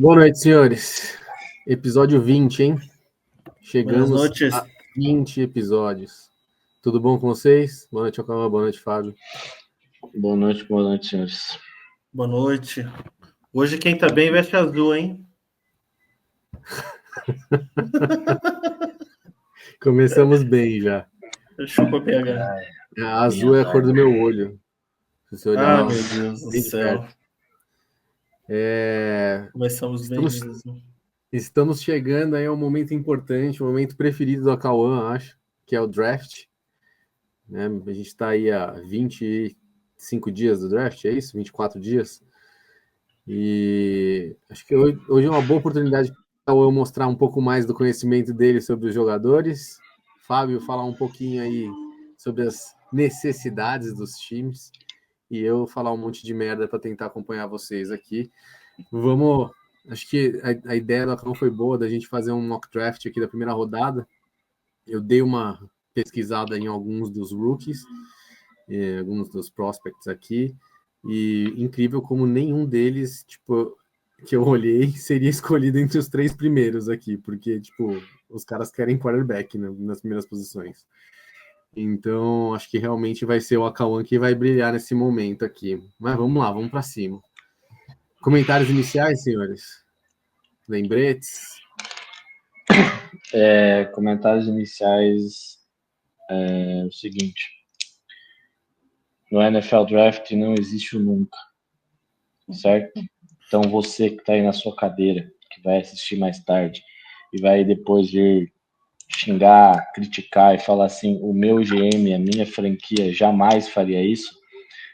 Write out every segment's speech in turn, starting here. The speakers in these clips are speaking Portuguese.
Boa noite, senhores. Episódio 20, hein? Chegamos a 20 episódios. Tudo bom com vocês? Boa noite, Ocamã. Boa noite, Fábio. Boa noite, senhores. Boa noite. Hoje quem tá bem veste azul, hein? Começamos bem já. Chupa PH. A azul é a cor do meu olho. Se você olhar, meu Deus do céu. Começamos bem mesmo. Estamos chegando aí a um momento importante, o momento preferido do Acauã, acho, que é o draft. Né? A gente está aí há 25 dias do draft, é isso? 24 dias. E acho que hoje é uma boa oportunidade para eu mostrar um pouco mais do conhecimento dele sobre os jogadores. Fábio falar um pouquinho aí sobre as necessidades dos times. E eu falar um monte de merda para tentar acompanhar vocês aqui. Vamos... Acho que a ideia do Acão foi boa, da gente fazer um mock draft aqui da primeira rodada. Eu dei uma pesquisada em alguns dos rookies, alguns dos prospects aqui, e incrível como nenhum deles, tipo, que eu olhei, seria escolhido entre os 3 primeiros aqui, porque, tipo, os caras querem quarterback, né, nas primeiras posições. Então, acho que realmente vai ser o Acauã que vai brilhar nesse momento aqui. Mas vamos lá, vamos para cima. Comentários iniciais, senhores? Lembretes? Comentários iniciais é o seguinte. No NFL Draft não existe o nunca, certo? Então você que está aí na sua cadeira, que vai assistir mais tarde e vai depois vir xingar, criticar e falar assim, o meu GM, a minha franquia jamais faria isso,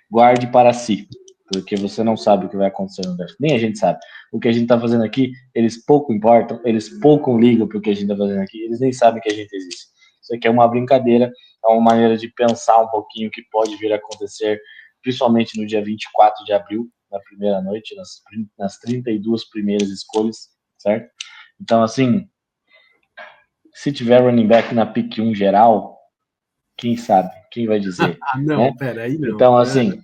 guarde para si. Porque você não sabe o que vai acontecer no draft. Nem a gente sabe. O que a gente está fazendo aqui, eles pouco importam, eles pouco ligam para o que a gente está fazendo aqui, eles nem sabem que a gente existe. Isso aqui é uma brincadeira, é uma maneira de pensar um pouquinho o que pode vir a acontecer, principalmente no dia 24 de abril, na primeira noite, nas 32 primeiras escolhas, certo? Então, assim, se tiver running back na pick 1 geral, quem sabe? Quem vai dizer? Não, né? peraí, não. Então, assim...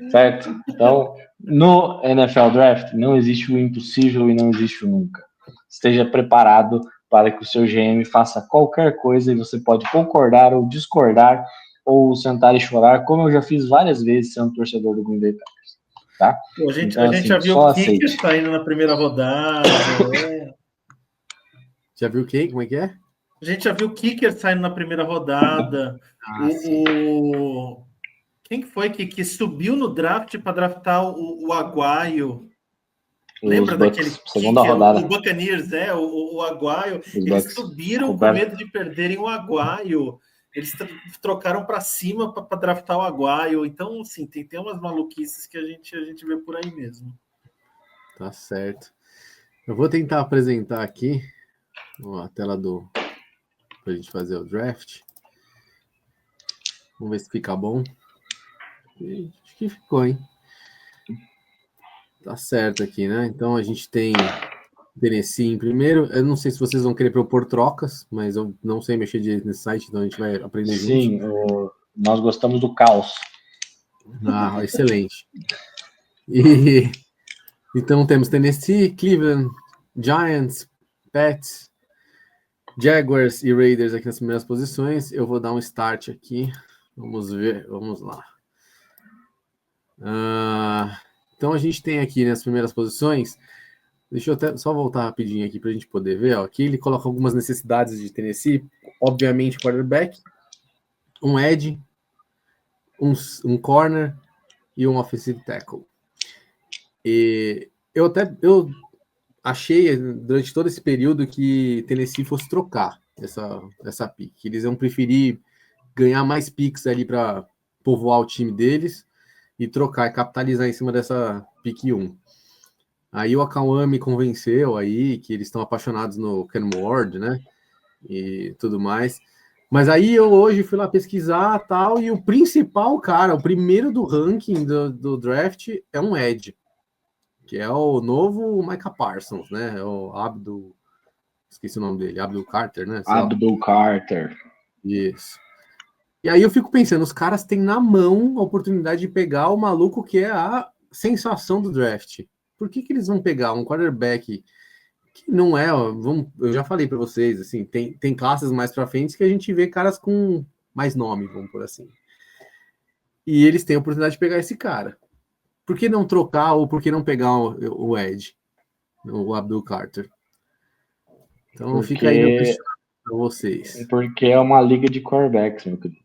Certo? Então, no NFL Draft não existe o impossível e não existe o nunca. Esteja preparado para que o seu GM faça qualquer coisa e você pode concordar ou discordar ou sentar e chorar, como eu já fiz várias vezes sendo torcedor do Green Bay Packers. Tá? Pô, a gente assim, já viu o Kicker saindo na primeira rodada. Já viu quem? Como é que é? A gente já viu o Kicker saindo na primeira rodada. Quem foi que subiu no draft para draftar o Aguaio? Lembra daquele segunda rodada. O Buccaneers, o Aguaio? Eles subiram com medo de perderem o Aguaio. Eles trocaram para cima para draftar o Aguaio. Então, assim, tem umas maluquices que a gente vê por aí mesmo. Tá certo. Eu vou tentar apresentar aqui a tela pra gente fazer o draft. Vamos ver se fica bom. Acho que ficou, hein? Tá certo aqui, né? Então a gente tem Tennessee em primeiro. Eu não sei se vocês vão querer propor trocas, mas eu não sei mexer direito nesse site, então a gente vai aprender junto. Sim, nós gostamos do caos. Excelente. E então temos Tennessee, Cleveland, Giants, Pats, Jaguars e Raiders aqui nas primeiras posições. Eu vou dar um start aqui. Vamos ver, vamos lá. Então a gente tem aqui nas primeiras posições. Deixa eu até só voltar rapidinho aqui para a gente poder ver. Ó. Aqui ele coloca algumas necessidades de Tennessee. Obviamente, quarterback, um edge, um corner e um offensive tackle. E eu achei durante todo esse período que Tennessee fosse trocar essa pick. Eles iam preferir ganhar mais picks ali para povoar o time deles e trocar e capitalizar em cima dessa pick 1. Aí o Acauã me convenceu aí que eles estão apaixonados no Ken Ward, né? E tudo mais. Mas aí eu hoje fui lá pesquisar tal, e o principal cara, o primeiro do ranking do draft é um edge, que é o novo Micah Parsons, né? É o Abdul... Esqueci o nome dele, Abdul Carter, né? Abdul Carter. Isso. E aí eu fico pensando, os caras têm na mão a oportunidade de pegar o maluco que é a sensação do draft. por que eles vão pegar um quarterback que não é, ó, eu já falei para vocês, assim, tem classes mais para frente que a gente vê caras com mais nome, vamos por assim. E eles têm a oportunidade de pegar esse cara. Por que não trocar ou por que não pegar o Ed, o Abdul Carter? Então fica aí meu questionamento para vocês. Porque é uma liga de quarterbacks, meu querido.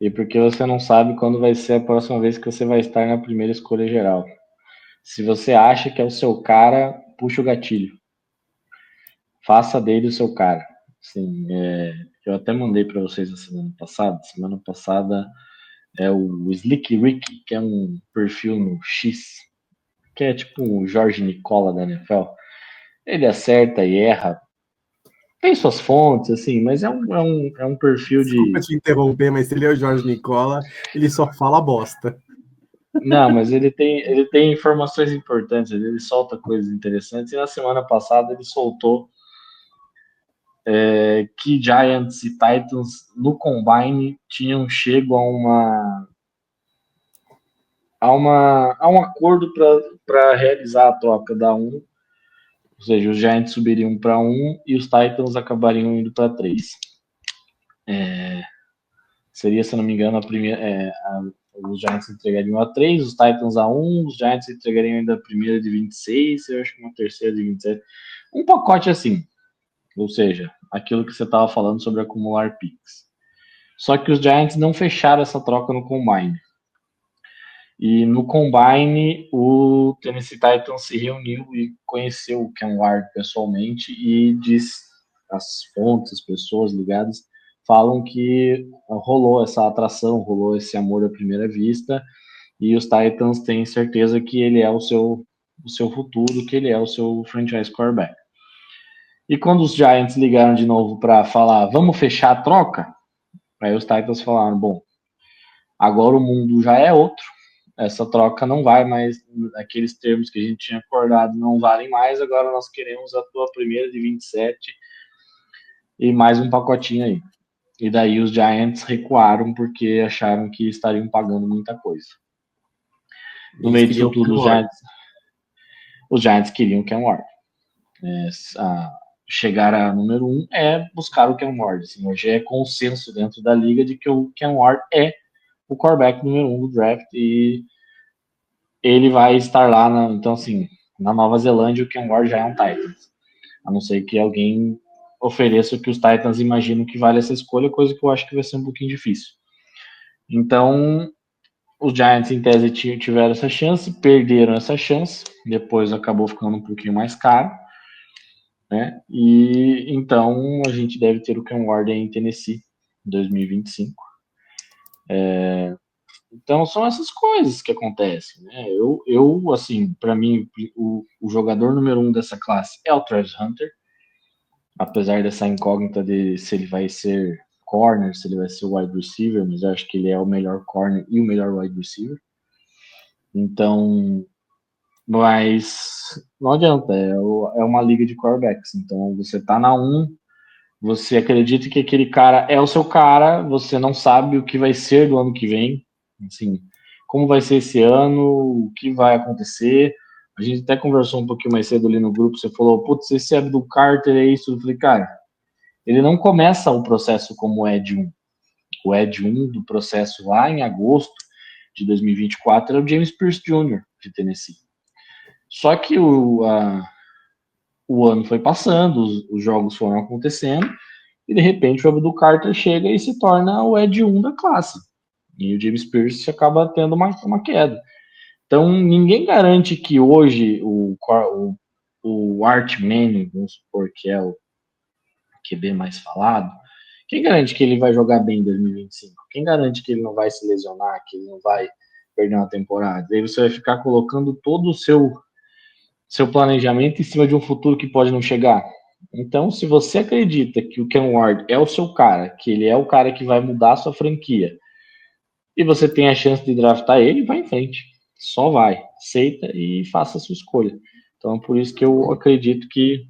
E porque você não sabe quando vai ser a próxima vez que você vai estar na primeira escolha geral. Se você acha que é o seu cara, puxa o gatilho. Faça dele o seu cara. Assim, eu até mandei para vocês a semana passada. Semana passada é o Slick Rick, que é um perfil no X, que é tipo o Jorge Nicola da NFL. Ele acerta e erra. Tem suas fontes, assim, mas é um perfil Desculpa te interromper, mas se ele é o Jorge Nicola, ele só fala bosta. Não, mas ele tem informações importantes, ele solta coisas interessantes. E na semana passada ele soltou que Giants e Titans no Combine tinham chego a um acordo para realizar a troca da 1. Ou seja, os Giants subiriam para 1 e os Titans acabariam indo para 3. Seria, se não me engano, os Giants entregariam a 3, os Titans a 1, os Giants entregariam ainda a primeira de 26, eu acho que uma terceira de 27. Um pacote assim. Ou seja, aquilo que você estava falando sobre acumular picks. Só que os Giants não fecharam essa troca no Combine. E no Combine, o Tennessee Titans se reuniu e conheceu o Ken Ward pessoalmente e as fontes, as pessoas ligadas, falam que rolou essa atração, rolou esse amor à primeira vista e os Titans têm certeza que ele é o seu futuro, que ele é o seu franchise quarterback. E quando os Giants ligaram de novo para falar, vamos fechar a troca, aí os Titans falaram, bom, agora o mundo já é outro, essa troca não vai mais, aqueles termos que a gente tinha acordado não valem mais, agora nós queremos a tua primeira de 27 e mais um pacotinho aí. E daí os Giants recuaram porque acharam que estariam pagando muita coisa. No meio disso tudo, os Giants queriam o Ken Ward. Chegar a número 1 é buscar o Ken Ward. Assim, hoje é consenso dentro da liga de que o Ken Ward é o quarterback número 1 do draft e ele vai estar lá. Então, assim, na Nova Zelândia, o Ken Ward já é um Titans. A não ser que alguém ofereça o que os Titans imaginam que vale essa escolha, coisa que eu acho que vai ser um pouquinho difícil. Então, os Giants, em tese, tiveram essa chance, perderam essa chance, depois acabou ficando um pouquinho mais caro. Né? E então a gente deve ter o Ken Ward em Tennessee em 2025. Então são essas coisas que acontecem, né? Eu assim, para mim, o jogador número 1 dessa classe é o Travis Hunter, apesar dessa incógnita de se ele vai ser corner, se ele vai ser wide receiver, mas eu acho que ele é o melhor corner e o melhor wide receiver. Então, mas não adianta, é uma liga de quarterbacks. Então você tá na 1, você acredita que aquele cara é o seu cara, você não sabe o que vai ser do ano que vem, assim, como vai ser esse ano, o que vai acontecer. A gente até conversou um pouquinho mais cedo ali no grupo, você falou, putz, esse Abdul Carter é isso. Eu falei, cara, ele não começa o processo como o Ed 1. O Ed 1 do processo lá em agosto de 2024 era o James Pierce Jr. de Tennessee. Só que o ano foi passando, os jogos foram acontecendo, e de repente o Abdul Carter chega e se torna o Ed 1 da classe. E o James Pierce acaba tendo uma queda. Então ninguém garante que hoje o Art Manning, vamos supor que é o QB mais falado, quem garante que ele vai jogar bem em 2025? Quem garante que ele não vai se lesionar, que ele não vai perder uma temporada? Aí você vai ficar colocando todo o seu planejamento em cima de um futuro que pode não chegar. Então, se você acredita que o Ken Ward é o seu cara, que ele é o cara que vai mudar a sua franquia, e você tem a chance de draftar ele, vai em frente. Só vai. Aceita e faça a sua escolha. Então, por isso que eu acredito que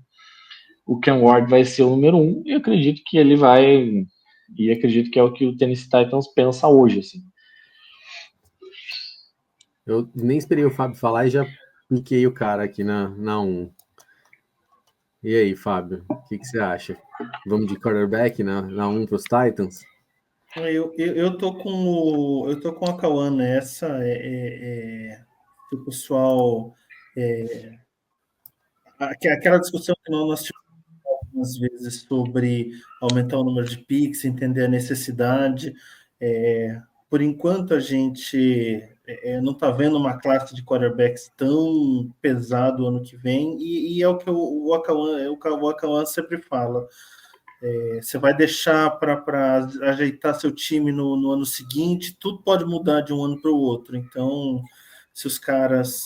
o Ken Ward vai ser o número 1 e acredito que ele vai... E acredito que é o que o Tennessee Titans pensa hoje, assim. Eu nem esperei o Fábio falar e já Piquei o cara aqui na 1. E aí, Fábio, o que você acha? Vamos de quarterback na 1 para os Titans? Eu tô com a Cauã nessa. O pessoal. Aquela discussão que nós tivemos algumas vezes sobre aumentar o número de picks, entender a necessidade. Por enquanto, a gente não está vendo uma classe de quarterbacks tão pesado ano que vem, e é o que o Akawan sempre fala. Você vai deixar para ajeitar seu time no ano seguinte, tudo pode mudar de um ano para o outro. Então, se os caras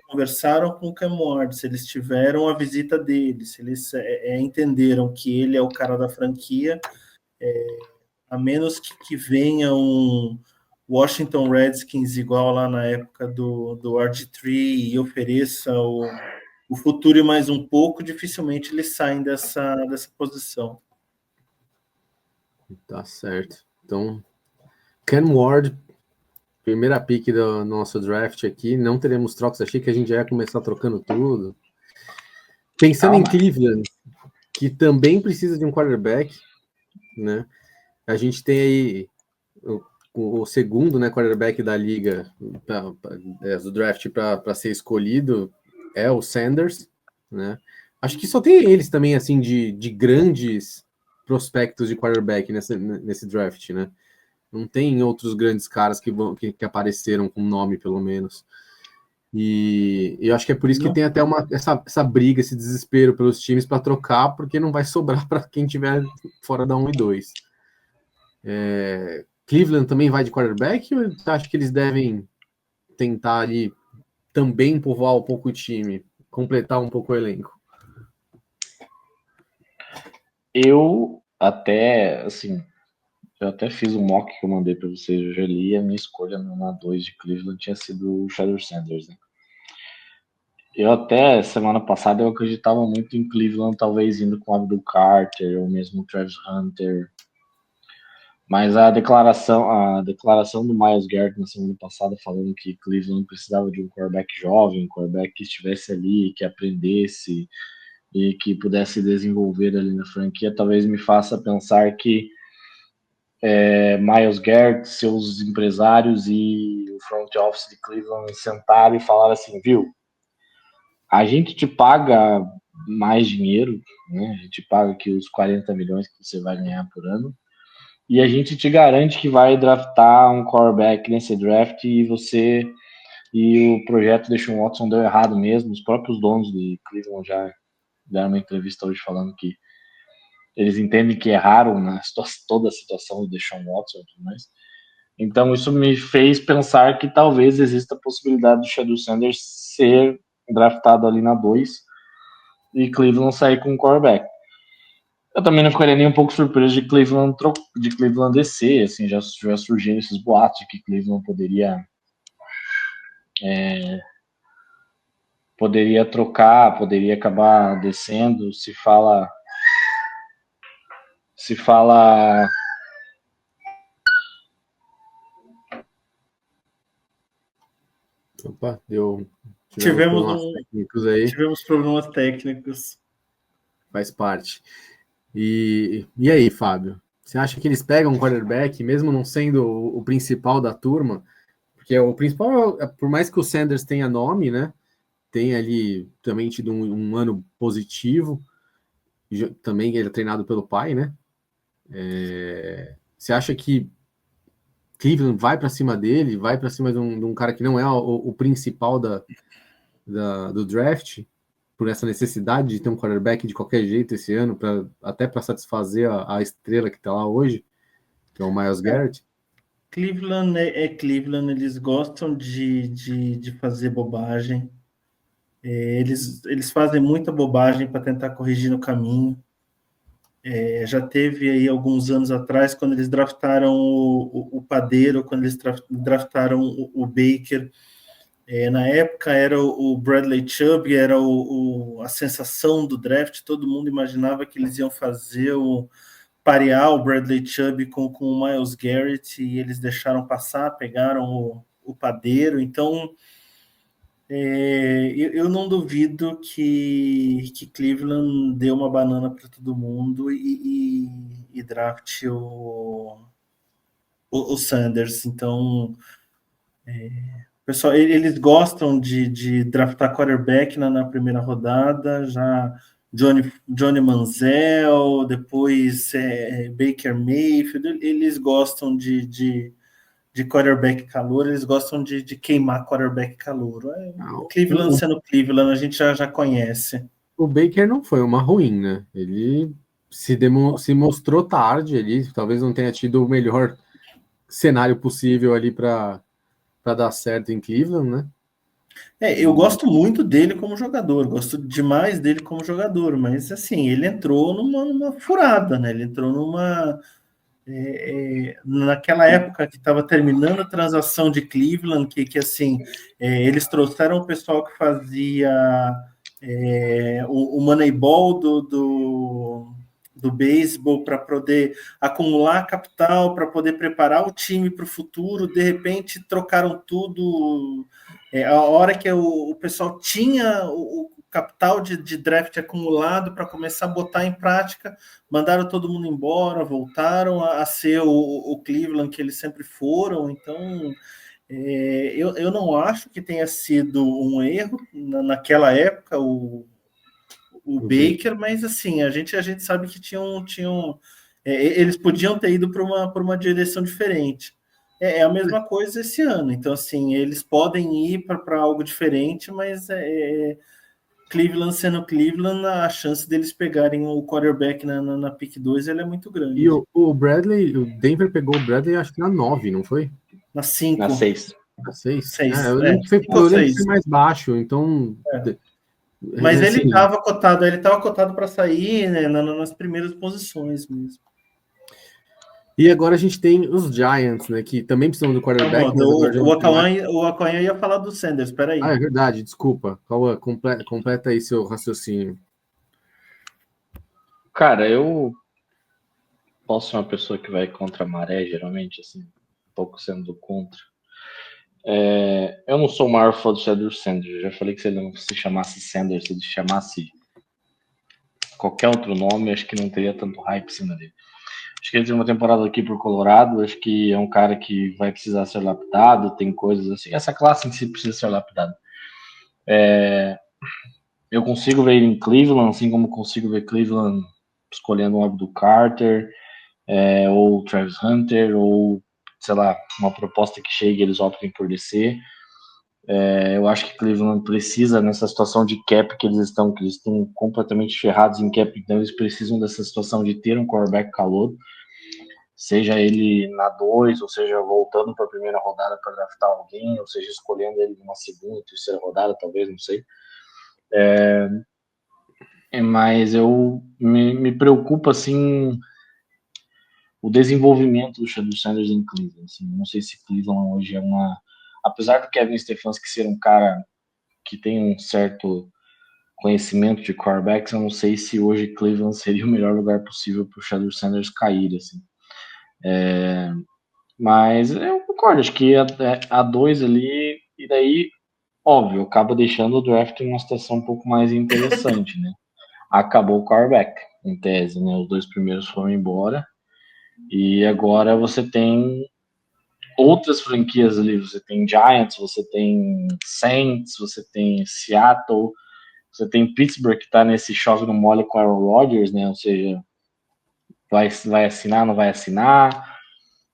conversaram com o Cam Ward, se eles tiveram a visita dele, se eles entenderam que ele é o cara da franquia, a menos que venha um Washington Redskins igual lá na época do RG3 e ofereça o futuro e mais um pouco, dificilmente eles saem dessa posição. Tá certo. Então, Cam Ward, primeira pick do nosso draft aqui. Não teremos trocas. Achei que a gente já ia começar trocando tudo. Pensando em Cleveland, que também precisa de um quarterback, né? A gente tem aí o segundo, né, quarterback da liga do draft para ser escolhido é o Sanders, né? Acho que só tem eles também, assim, de grandes prospectos de quarterback nesse draft, né? Não tem outros grandes caras que apareceram com nome, pelo menos. E eu acho que é por isso que tem até essa briga, esse desespero pelos times para trocar, porque não vai sobrar para quem tiver fora da 1 e 2. Cleveland também vai de quarterback, ou você acha que eles devem tentar ali também povoar um pouco o time, completar um pouco o elenco? Eu até fiz um mock que eu mandei para vocês, eu já li, a minha escolha na 2 de Cleveland tinha sido o Shedeur Sanders, né? Eu até, semana passada, eu acreditava muito em Cleveland, talvez indo com o Abdul Carter, ou mesmo o Travis Hunter. Mas a declaração do Myles Garrett na semana passada, falando que Cleveland precisava de um quarterback jovem, um quarterback que estivesse ali, que aprendesse e que pudesse desenvolver ali na franquia, talvez me faça pensar que Myles Garrett, seus empresários e o front office de Cleveland sentaram e falaram assim, viu, a gente te paga mais dinheiro, né? A gente paga aqui os 40 milhões que você vai ganhar por ano, e a gente te garante que vai draftar um quarterback nesse draft e o projeto de Deshaun Watson deu errado mesmo. Os próprios donos de Cleveland já deram uma entrevista hoje falando que eles entendem que erraram toda a situação do Deshaun Watson e tudo mais. Então isso me fez pensar que talvez exista a possibilidade do Shedeur Sanders ser draftado ali na 2 e Cleveland sair com um quarterback. Eu também não ficaria nem um pouco surpreso de Cleveland descer, assim, já surgiram esses boatos de que Cleveland poderia trocar, poderia acabar descendo, se fala Opa, tivemos problemas técnicos. Faz parte. E aí, Fábio? Você acha que eles pegam um quarterback, mesmo não sendo o principal da turma? Porque o principal, por mais que o Sanders tenha nome, né? Tem ali também tido um ano positivo. Também ele é treinado pelo pai, né? Você acha que Cleveland vai para cima dele, vai para cima de um cara que não é o principal do draft, por essa necessidade de ter um quarterback de qualquer jeito esse ano, até para satisfazer a estrela que está lá hoje, que é o Myles Garrett? Cleveland Cleveland, eles gostam de fazer bobagem. Eles fazem muita bobagem para tentar corrigir no caminho. Já teve aí alguns anos atrás, quando eles draftaram o Padeiro, quando eles draftaram o Baker. Na época era o Bradley Chubb, era a sensação do draft, todo mundo imaginava que eles iam parear o Bradley Chubb com o Myles Garrett, e eles deixaram passar, pegaram o Padeiro. Então, Eu não duvido que Cleveland dê uma banana para todo mundo e draft o Sanders. Então, pessoal, eles gostam de draftar quarterback na primeira rodada, já Johnny Manziel, depois Baker Mayfield, eles gostam de quarterback calouro, eles gostam de queimar quarterback calouro. Cleveland sendo Cleveland, a gente já conhece. O Baker não foi uma ruim, né? Ele se mostrou tarde ali, talvez não tenha tido o melhor cenário possível ali para dar certo em Cleveland, né? Eu gosto muito dele como jogador, gosto demais dele como jogador, mas assim, ele entrou numa furada, né? Ele entrou naquela época que estava terminando a transação de Cleveland, que assim, eles trouxeram o pessoal que fazia o Moneyball do beisebol para poder acumular capital, para poder preparar o time para o futuro. De repente, trocaram tudo. A hora que o pessoal tinha o capital de draft acumulado para começar a botar em prática, mandaram todo mundo embora, voltaram a ser o Cleveland que eles sempre foram. Então, eu não acho que tenha sido um erro naquela época o Baker, mas assim, a gente sabe que eles podiam ter ido para uma direção diferente. É a mesma coisa esse ano. Então, assim, eles podem ir para algo diferente, mas Cleveland sendo Cleveland, a chance deles pegarem o quarterback na pick 2 ela é muito grande. E o Bradley, o Denver pegou o Bradley, acho que na 9, não foi? Na 5. Na 6. Na 6? 6. Eu lembro de ser mais baixo, então... Mas ele estava cotado para sair, né, nas primeiras posições mesmo. E agora a gente tem os Giants, né, que também precisam do quarterback. O Acanha ia falar do Sanders, peraí. É verdade, desculpa. Completa aí seu raciocínio. Cara, eu posso ser uma pessoa que vai contra a maré, geralmente, assim, um pouco sendo contra. Eu não sou o maior fã do Shadow Sanders. Eu já falei que se ele não se chamasse Sanders, se ele chamasse qualquer outro nome, acho que não teria tanto hype em cima dele. Acho que ele tem uma temporada aqui por Colorado, acho que é um cara que vai precisar ser lapidado, tem coisas assim. Essa classe em si precisa ser lapidada. Eu consigo ver ele em Cleveland, assim como consigo ver Cleveland escolhendo um Abdul Carter, ou Travis Hunter, ou, sei lá, uma proposta que chegue e eles optem por descer. Eu acho que Cleveland precisa, nessa situação de cap que eles estão completamente ferrados em cap, então eles precisam dessa situação de ter um quarterback calouro, seja ele na 2, ou seja, voltando para a primeira rodada para draftar alguém, ou seja, escolhendo ele numa segunda, terceira rodada, talvez, não sei. Mas eu me preocupa, assim, o desenvolvimento do Sanders em Cleveland. Assim, não sei se Cleveland hoje é apesar do Kevin Stefanski ser um cara que tem um certo conhecimento de quarterbacks, eu não sei se hoje Cleveland seria o melhor lugar possível para o Shadow Sanders cair, assim. Mas eu concordo, acho que a 2 ali, e daí, óbvio, acaba deixando o draft em uma situação um pouco mais interessante, né? Acabou o quarterback, em tese, né? Os 2 primeiros foram embora, e agora você tem outras franquias ali, você tem Giants, você tem Saints, você tem Seattle, você tem Pittsburgh que tá nesse chove no molho com Aaron Rodgers, né? Ou seja, vai assinar, não vai assinar.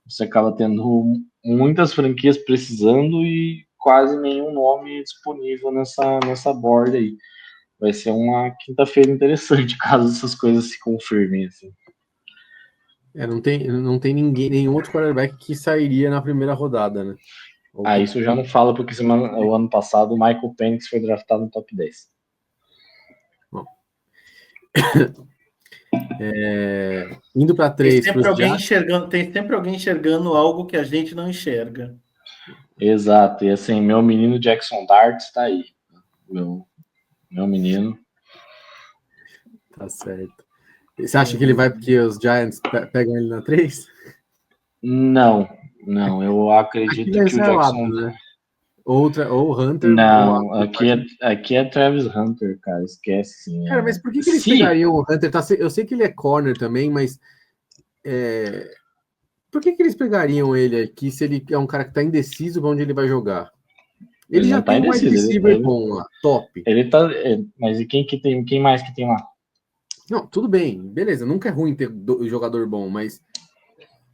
Você acaba tendo muitas franquias precisando e quase nenhum nome disponível nessa board aí. Vai ser uma quinta-feira interessante, caso essas coisas se confirmem, assim. Não tem nenhum outro quarterback que sairia na primeira rodada, né? Isso eu já não falo, porque o ano passado o Michael Penix foi draftado no top 10. Bom. Indo para 3. Tem sempre alguém enxergando algo que a gente não enxerga. Exato, e assim, meu menino Jackson Dart está aí. Meu menino. Tá certo. Você acha que ele vai porque os Giants pegam ele na 3? Não, eu acredito que o Jackson... né? Ou Hunter. Não, aqui é Travis Hunter, cara. Esquece, sim. Cara, mas por que eles pegariam o Hunter? Eu sei que ele é corner também, mas por que eles pegariam ele aqui se ele é um cara que tá indeciso pra onde ele vai jogar? Ele já tem um wide receiver bom lá, top. Mas e quem mais que tem lá? Não, tudo bem, beleza. Nunca é ruim ter jogador bom, mas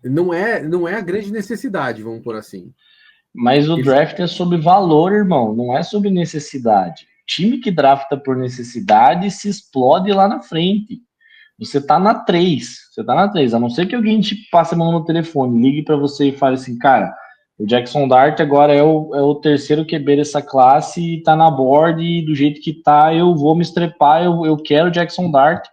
não é a grande necessidade, vamos por assim. Mas o draft é sobre valor, irmão, não é sobre necessidade. Time que drafta por necessidade se explode lá na frente. Você tá na 3, a não ser que alguém te passe a mão no telefone, ligue para você e fale assim, cara, o Jackson Dart agora é o terceiro QB dessa classe e tá na board e do jeito que tá, eu vou me estrepar, eu quero o Jackson Dart,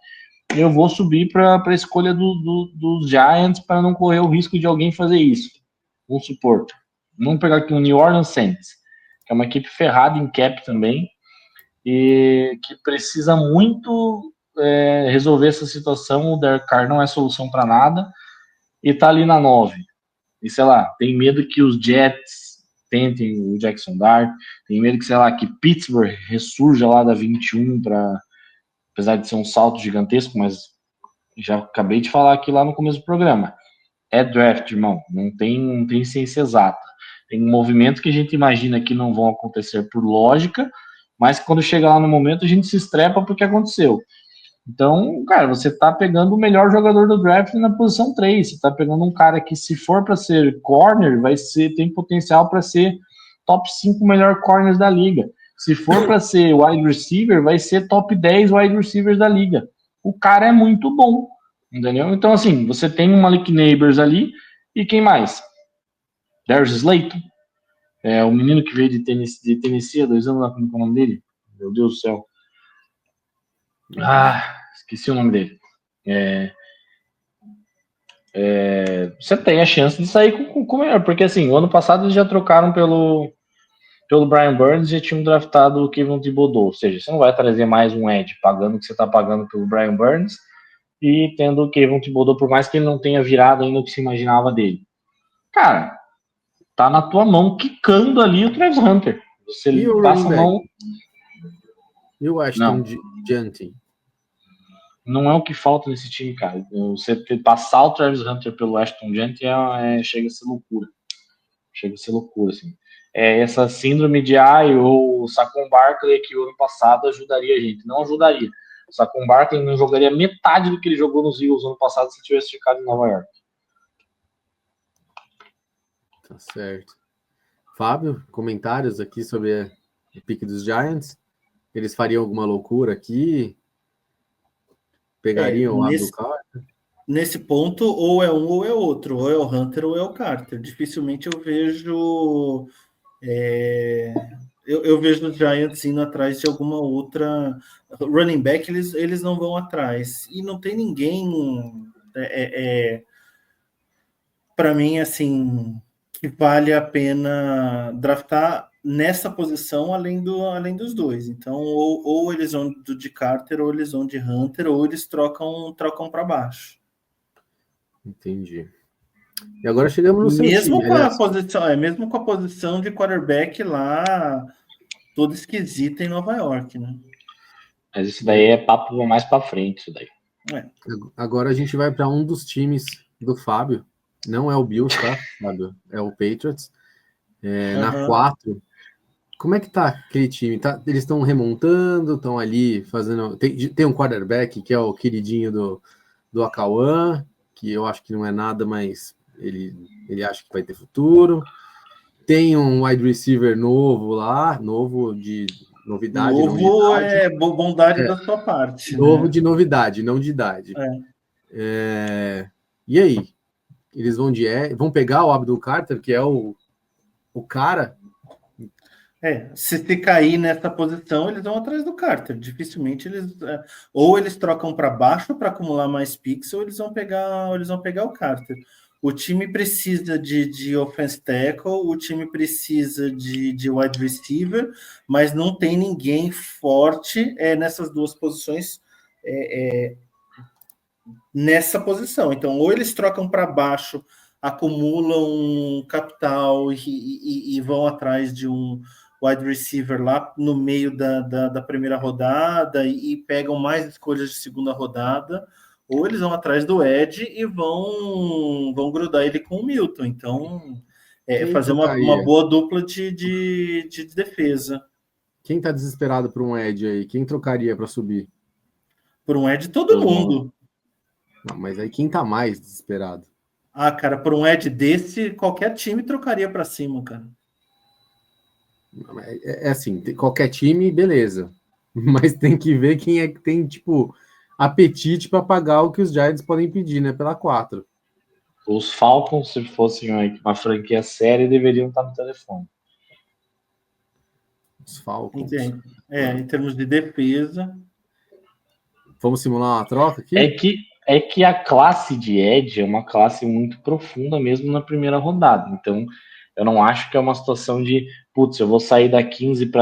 eu vou subir para a escolha dos Giants para não correr o risco de alguém fazer isso. Vamos supor. Vamos pegar aqui o New Orleans Saints, que é uma equipe ferrada em cap também, e que precisa muito resolver essa situação. O Derek Carr não é solução para nada, e tá ali na 9. E sei lá, tem medo que os Jets tentem o Jackson Dart, tem medo que, sei lá, que Pittsburgh ressurja lá da 21 apesar de ser um salto gigantesco, mas já acabei de falar aqui lá no começo do programa. É draft, irmão, não tem ciência exata. Tem um movimento que a gente imagina que não vão acontecer por lógica, mas quando chega lá no momento a gente se estrepa porque aconteceu. Então, cara, você tá pegando o melhor jogador do draft na posição 3. Você tá pegando um cara que, se for para ser corner, tem potencial para ser top 5 melhor corners da liga. Se for para ser wide receiver, vai ser top 10 wide receivers da liga. O cara é muito bom, entendeu? Então, assim, você tem o Malik Neighbors ali, e quem mais? Darius Slayton, o menino que veio de Tennessee há 2 anos lá, como é o nome dele? Meu Deus do céu. Esqueci o nome dele. Você tem a chance de sair com o melhor, porque assim, o ano passado eles já trocaram pelo Brian Burns e já tinham draftado o Kevin Thibodeau, ou seja, você não vai trazer mais um edge pagando o que você está pagando pelo Brian Burns e tendo o Kevin Thibodeau, por mais que ele não tenha virado ainda o que se imaginava dele. Cara, tá na tua mão, quicando ali o Travis Hunter. Você passa a mão... E o Ashton Jeanty? Não é o que falta nesse time, cara. Você passar o Travis Hunter pelo Ashton Jeanty chega a ser loucura. Chega a ser loucura, assim. Essa síndrome de o Saquon Barkley que o ano passado ajudaria a gente. Não ajudaria. O Saquon Barkley não jogaria metade do que ele jogou nos Eagles no ano passado se tivesse ficado em Nova York. Tá certo. Fábio, comentários aqui sobre o pique dos Giants? Eles fariam alguma loucura aqui? Pegariam o Abdul Carter? Nesse ponto, ou é um ou é outro. Ou é o Hunter ou é o Carter. Dificilmente eu vejo... Eu vejo os Giants indo atrás de alguma outra... Running back, eles não vão atrás. E não tem ninguém... para mim, assim... que vale a pena draftar nessa posição além dos dois. Então, ou eles vão de Carter, ou eles vão de Hunter, ou eles trocam para baixo. Entendi. E agora chegamos no seu mesmo time, com a posição, mesmo com a posição de quarterback lá, toda esquisita em Nova York, né? Mas isso daí é papo mais para frente, isso daí. Agora a gente vai para um dos times do Fábio. Não é o Bills, tá, Fábio? É o Patriots. Na 4. Como é que tá aquele time? Eles estão remontando, estão ali fazendo... Tem um quarterback que é o queridinho do Akauan, que eu acho que não é nada, mas ele acha que vai ter futuro. Tem um wide receiver novo lá, novo de novidade. Novo é bondade da sua parte. Novo, né? De novidade, não de idade. E aí? Eles vão pegar o Abdul Carter, que é o cara... Se cair nessa posição, eles vão atrás do Carter. Dificilmente eles... ou eles trocam para baixo para acumular mais picks, ou eles vão pegar o Carter. O time precisa de offense tackle, o time precisa de wide receiver, mas não tem ninguém forte nessas duas posições nessa posição. Então, ou eles trocam para baixo acumulam capital e vão atrás de um wide receiver lá no meio da primeira rodada e pegam mais escolhas de segunda rodada, ou eles vão atrás do Ed e vão grudar ele com o Milton. Então, fazer uma boa dupla de defesa. Quem tá desesperado por um Ed aí? Quem trocaria para subir? Por um Ed, todo mundo. Não, mas aí quem tá mais desesperado? Ah, cara, por um Ed desse, qualquer time trocaria para cima, cara. É assim, qualquer time, beleza. Mas tem que ver quem é que tem, tipo, apetite para pagar o que os Giants podem pedir, né? Pela 4. Os Falcons, se fossem uma franquia séria, deveriam estar no telefone. Os Falcons. Em termos de defesa. Vamos simular uma troca aqui? É que a classe de Edge é uma classe muito profunda mesmo na primeira rodada. Então, eu não acho que é uma situação de, putz, eu vou sair da 15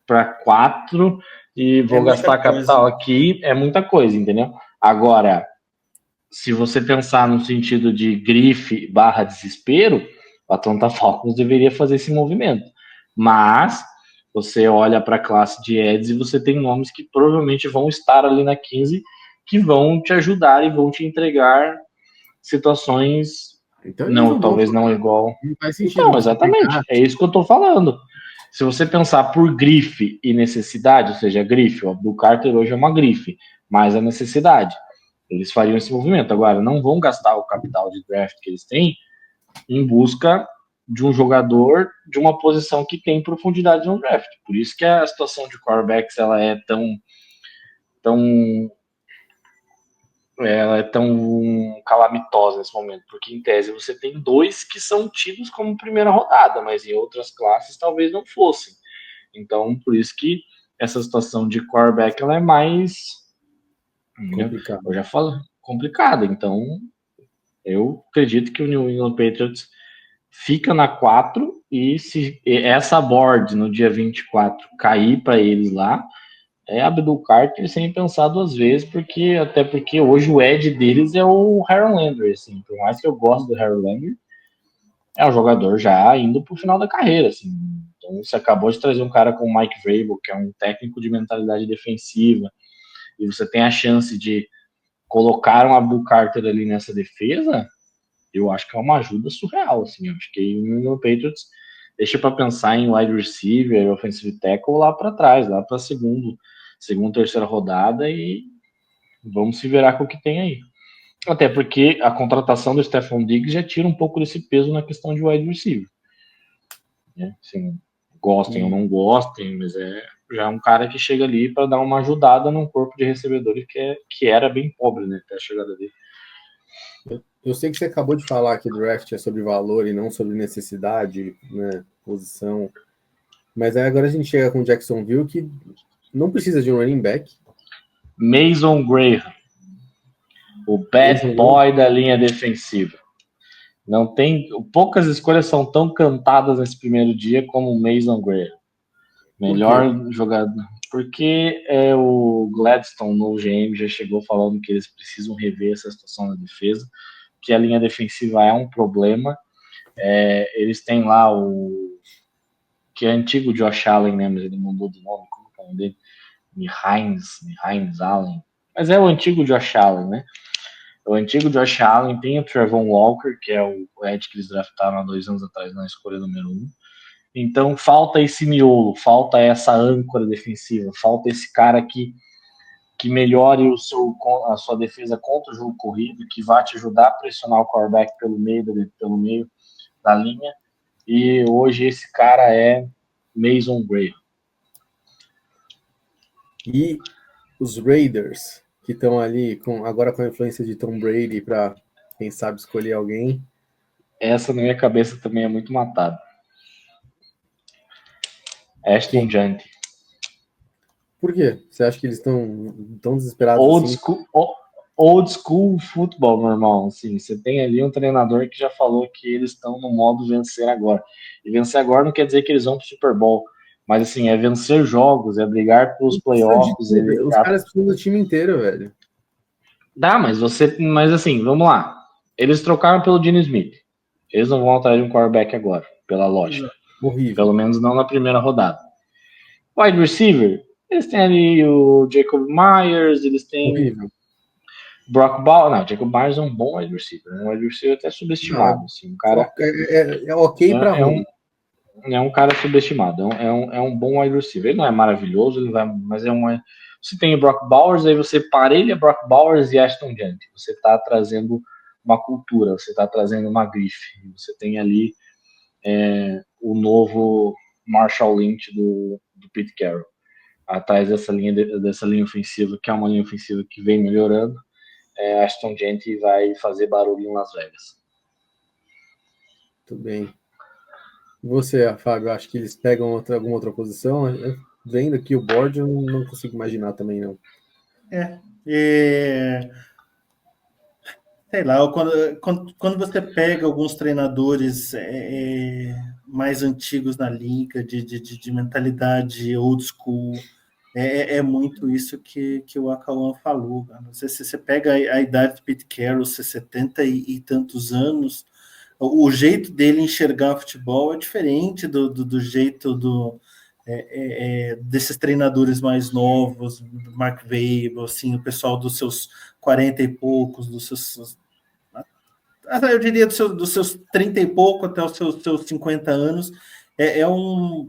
para 4 e vou gastar capital aqui. É muita coisa, entendeu? Agora, se você pensar no sentido de grife / desespero, o Atlanta Falcons deveria fazer esse movimento. Mas você olha para a classe de Eds e você tem nomes que provavelmente vão estar ali na 15, que vão te ajudar e vão te entregar situações, então, talvez não igual. Não faz sentido. Então, exatamente, é isso que eu estou falando. Se você pensar por grife e necessidade, ou seja, grife, o Abdul Carter hoje é uma grife, mas a necessidade, eles fariam esse movimento. Agora, não vão gastar o capital de draft que eles têm em busca de um jogador de uma posição que tem profundidade no draft. Por isso que a situação de quarterbacks ela é tão calamitosa nesse momento, porque em tese você tem 2 que são tidos como primeira rodada, mas em outras classes talvez não fossem. Então, por isso que essa situação de quarterback ela é mais complicada. Eu já falo, complicada. Então, eu acredito que o New England Patriots fica na 4 e se essa board no dia 24 cair para eles lá, Abdul Carter sem pensar 2 vezes, até porque hoje o edge deles é o Harold Landry, assim, por mais que eu goste do Harold Landry, é um jogador já indo pro final da carreira, assim. Então você acabou de trazer um cara como o Mike Vrabel, que é um técnico de mentalidade defensiva, e você tem a chance de colocar um Abdul Carter ali nessa defesa, eu acho que é uma ajuda surreal, assim. Eu acho que o Patriots deixa para pensar em wide receiver, offensive tackle lá para trás, lá para segunda, terceira rodada, e vamos se virar com o que tem aí. Até porque a contratação do Stephon Diggs já tira um pouco desse peso na questão de wide receiver. Assim, gostem ou não gostem, mas já é um cara que chega ali para dar uma ajudada num corpo de recebedores que era bem pobre, né, até a chegada dele. Eu sei que você acabou de falar que o draft é sobre valor e não sobre necessidade, né, posição. Mas aí agora a gente chega com o Jacksonville, que não precisa de um running back. Mason Graham, o bad boy da linha defensiva. Não tem, poucas escolhas são tão cantadas nesse primeiro dia como o Mason Graham. Melhor jogador. Porque o Gladstone, no GM, já chegou falando que eles precisam rever essa situação na defesa, que a linha defensiva é um problema. Eles têm lá o que é antigo Josh Allen, né? Mas ele mudou de nome, como é o nome dele? Mihains Allen. Mas é o antigo Josh Allen, né? O antigo Josh Allen, tem o Trevon Walker, que é o edge que eles draftaram há 2 anos atrás na escolha número 1. Então falta esse miolo, falta essa âncora defensiva, falta esse cara que melhore a sua defesa contra o jogo corrido, que vá te ajudar a pressionar o quarterback pelo meio da linha. E hoje esse cara é Mason Graham. E os Raiders, que estão ali agora com a influência de Tom Brady para, quem sabe, escolher alguém. Essa na minha cabeça também é muito matada. Ashton Jante. Por quê? Você acha que eles estão tão desesperados Old school futebol, meu irmão. Assim, você tem ali um treinador que já falou que eles estão no modo vencer agora. E vencer agora não quer dizer que eles vão pro Super Bowl. Mas assim, é vencer jogos, é brigar pelos playoffs. Os caras precisam do time inteiro, velho. Dá, mas assim, vamos lá. Eles trocaram pelo Gene Smith. Eles não vão atrás de um quarterback agora, pela lógica. Horrível. Pelo menos não na primeira rodada. Wide receiver, eles têm ali o Jacob Myers, eles têm horrível. Brock Bowers. Não, Jacob Myers é um bom wide receiver. Um wide receiver até subestimado. Assim, um cara, é ok para ruim. É um cara subestimado. É um bom wide receiver. Ele não é maravilhoso, ele vai, mas é um. Você tem o Brock Bowers, aí você parelha Brock Bowers e Ashton Jeanty. Você está trazendo uma cultura, você está trazendo uma grife. Você tem ali o novo Marshall Lynch do Pete Carroll. Atrás dessa linha ofensiva, que é uma linha ofensiva que vem melhorando, Ashton Jeanty vai fazer barulho em Las Vegas. Muito bem. E você, Fábio, acho que eles pegam alguma outra posição? Vendo aqui o board, eu não consigo imaginar também, não. Sei lá, quando você pega alguns treinadores mais antigos na liga, de mentalidade old school, é muito isso que o Akawan falou. Cara. Você pega a idade de Pete Carroll, 70 e tantos anos, o jeito dele enxergar futebol é diferente do jeito desses treinadores mais novos, Mark Weber, assim, o pessoal dos seus 40 e poucos, eu diria dos seus 30 e pouco até os seus 50 anos,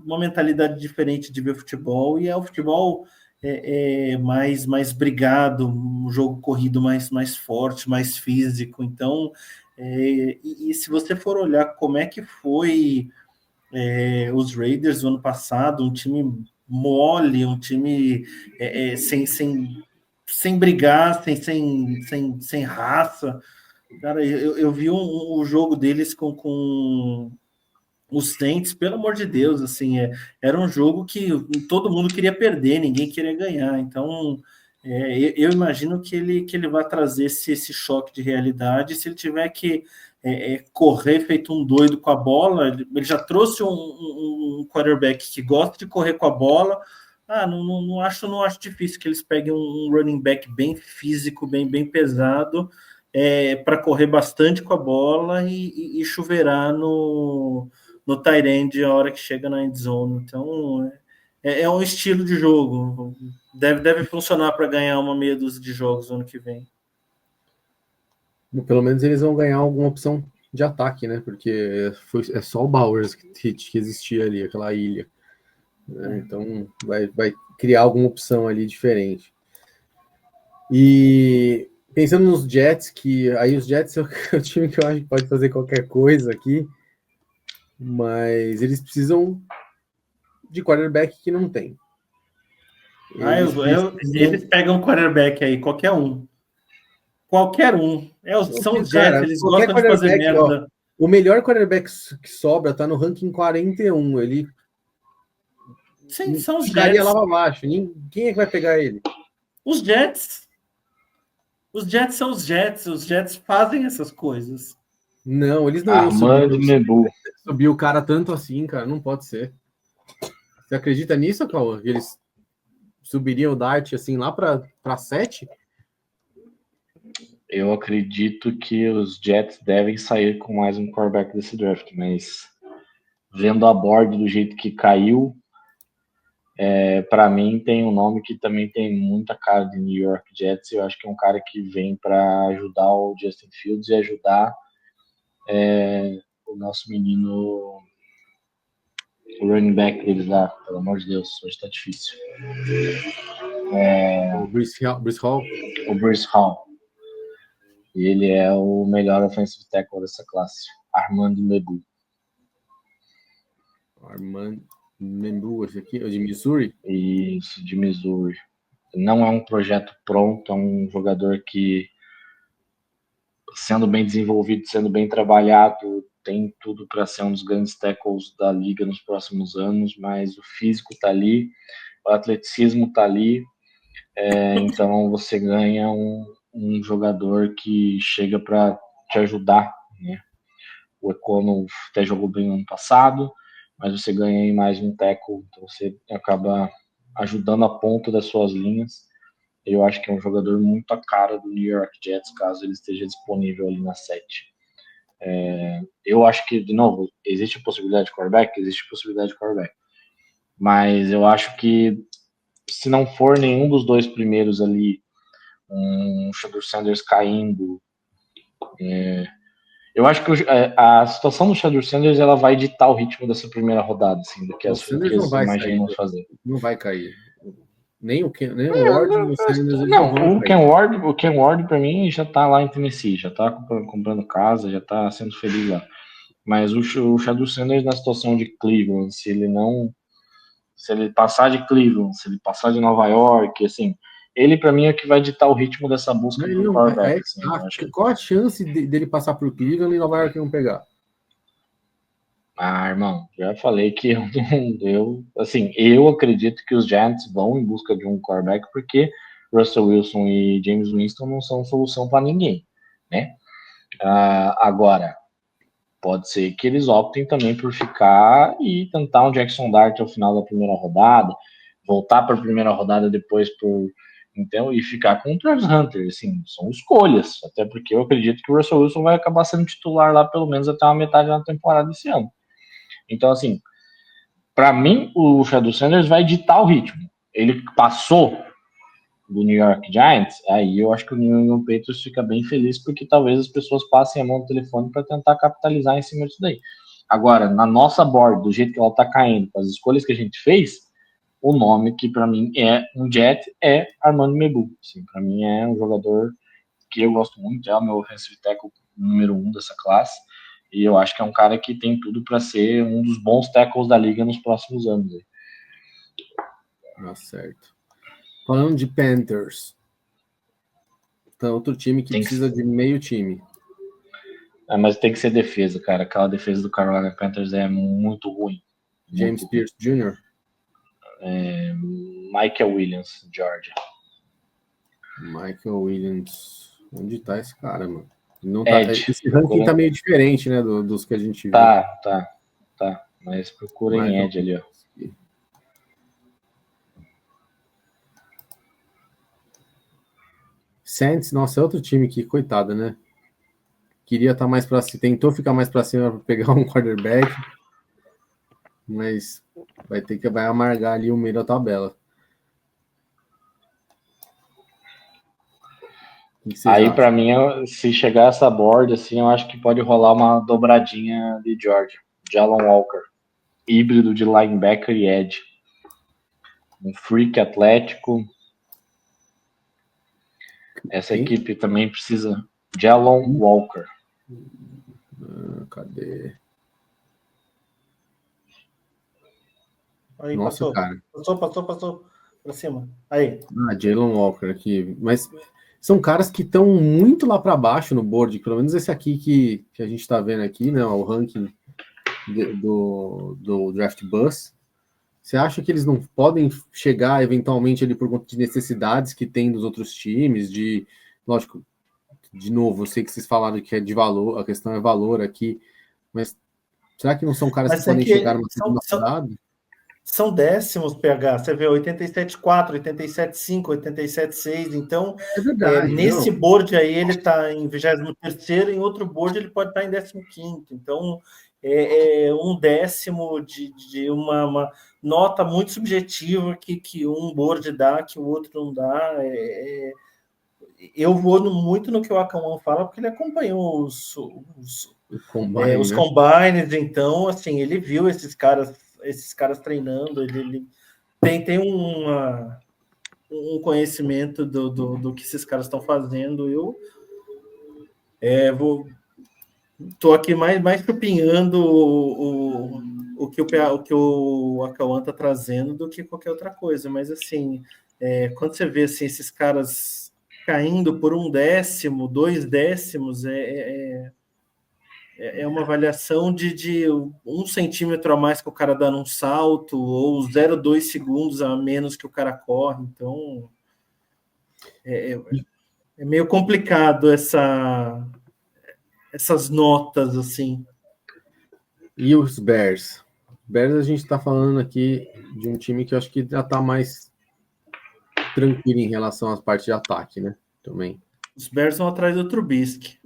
uma mentalidade diferente de ver futebol, e o futebol mais brigado, um jogo corrido mais forte, mais físico. Então, e se você for olhar como é que foi os Raiders no ano passado, um time mole, um time sem brigar, sem raça. Cara, eu vi o jogo deles com os Saints, pelo amor de Deus, assim, era um jogo que todo mundo queria perder, ninguém queria ganhar. Então, eu imagino que ele vai trazer esse choque de realidade. Se ele tiver que correr feito um doido com a bola, ele já trouxe um quarterback que gosta de correr com a bola. Não acho difícil que eles peguem um running back bem físico, bem pesado, para correr bastante com a bola e chuveirar no tight end a hora que chega na end zone. Então, é um estilo de jogo. Deve funcionar para ganhar uma meia dúzia de jogos no ano que vem. Pelo menos eles vão ganhar alguma opção de ataque, né? Porque é só o Bowers que existia ali, aquela ilha. Então, vai criar alguma opção ali diferente. E pensando nos Jets, que aí os Jets é o time que eu acho que pode fazer qualquer coisa aqui, mas eles precisam de quarterback que não tem. Eles pegam um quarterback aí, qualquer um. Qualquer um. São os Jets, cara, eles gostam de fazer merda. Ó, o melhor quarterback que sobra tá no ranking 41. Ele Sim, são os Jets. Lá abaixo. Quem é que vai pegar ele? Os Jets. Os Jets são os Jets. Os Jets fazem essas coisas. Não, eles não iam subir o cara tanto assim, cara. Não pode ser. Você acredita nisso, Cauã? Que eles subiriam o Dart assim lá para 7? Eu acredito que os Jets devem sair com mais um quarterback desse draft, mas vendo a board do jeito que caiu, para mim tem um nome que também tem muita cara de New York Jets. Eu acho que é um cara que vem para ajudar o Justin Fields e ajudar o nosso menino, o running back deles lá. Pelo amor de Deus, hoje tá difícil. O Breece Hall. O Breece Hall. E ele é o melhor offensive tackle dessa classe. Armando Mebu. Armando Mebu, esse aqui é de Missouri? Isso, de Missouri. Não é um projeto pronto, é um jogador que, sendo bem desenvolvido, sendo bem trabalhado, tem tudo para ser um dos grandes tackles da liga nos próximos anos, mas o físico está ali, o atleticismo está ali, então você ganha um jogador que chega para te ajudar, né? O Econo até jogou bem no ano passado, mas você ganha aí mais um tackle, então você acaba ajudando a ponta das suas linhas. Eu acho que é um jogador muito a cara do New York Jets, caso ele esteja disponível ali na 7. Eu acho que, de novo, existe possibilidade de quarterback? Existe possibilidade de quarterback. Mas eu acho que se não for nenhum dos dois primeiros ali, um Shedeur Sanders caindo, eu acho que a situação do Shedeur Sanders ela vai ditar o ritmo dessa primeira rodada, assim, do que as franquias imaginam fazer. Não vai cair. Nem o Ward nem o Sanders. Não, o Ken Ward para mim já tá lá em Tennessee, já tá comprando casa, já tá sendo feliz lá. Mas o Shedeur Sanders na situação de Cleveland, se ele passar de Cleveland, se ele passar de Nova York, assim, ele para mim é que vai ditar o ritmo dessa busca do quarterback. Qual a chance dele passar por Cleveland e Nova York não pegar? Irmão, já falei que eu acredito que os Giants vão em busca de um quarterback porque Russell Wilson e James Winston não são solução para ninguém, né? Agora, pode ser que eles optem também por ficar e tentar um Jackson Dart ao final da primeira rodada, voltar para a primeira rodada depois então, e ficar com o Travis Hunter, assim, são escolhas, até porque eu acredito que o Russell Wilson vai acabar sendo titular lá pelo menos até uma metade da temporada desse ano. Então, assim, para mim, o Shedeur Sanders vai ditar o ritmo. Ele passou do New York Giants, aí eu acho que o New England Patriots fica bem feliz porque talvez as pessoas passem a mão no telefone para tentar capitalizar em cima disso daí. Agora, na nossa board, do jeito que ela tá caindo, com as escolhas que a gente fez, o nome que para mim é um Jet é Armando Mebu. Assim, para mim é um jogador que eu gosto muito, é o meu offensive tackle número 1 dessa classe. E eu acho que é um cara que tem tudo para ser um dos bons tackles da liga nos próximos anos. Certo. Falando de Panthers, então, outro time que precisa de meio time. Mas tem que ser defesa, cara. Aquela defesa do Carolina Panthers é muito ruim. James Pierce Jr.? Michael Williams, Georgia. Michael Williams. Onde tá esse cara, mano? Não tá, esse ranking tá meio diferente, né, dos que a gente viu. Tá. Mas procura em Edge ali, ó. Saints, nossa, é outro time que, coitado, né? Queria estar mais pra cima, tentou ficar mais pra cima para pegar um quarterback, mas vai amargar ali o meio da tabela. Aí, para mim, se chegar essa board, assim, eu acho que pode rolar uma dobradinha de Georgia. Jalon Walker. Híbrido de linebacker e edge. Um freak atlético. Essa equipe também precisa. Jalon Walker. Cadê? Aí, nossa, passou, cara. Passou. Pra cima. Aí. Jalon Walker aqui. Mas são caras que estão muito lá para baixo no board. Pelo menos esse aqui que a gente está vendo aqui, né? O ranking do Draft Bus. Você acha que eles não podem chegar eventualmente ali por conta de necessidades que tem dos outros times? Lógico, de novo, eu sei que vocês falaram que é de valor, a questão é valor aqui, mas será que não são caras que podem chegar numa segunda rodada? São décimos, PH. Você vê 87,4, 87,5, 87,6. Então, nesse board aí, ele está em 23º, em outro board ele pode estar em 15º. Então, um décimo de uma nota muito subjetiva que um board dá, que o outro não dá. Eu vou muito no que o Acamon fala, porque ele acompanhou os combines, então, assim, ele viu esses caras treinando, ele tem um conhecimento do que esses caras estão fazendo. Eu tô aqui mais chupinhando o que o Acauã está trazendo do que qualquer outra coisa, mas assim, quando você vê assim, esses caras caindo por 1 décimo, 2 décimos, é uma avaliação de 1 centímetro a mais que o cara dá num salto, ou 0,2 segundos a menos que o cara corre. Então, é meio complicado essas notas, assim. E os Bears? Bears, a gente está falando aqui de um time que eu acho que já está mais tranquilo em relação às partes de ataque, né? Também. Os Bears vão atrás do Trubisky.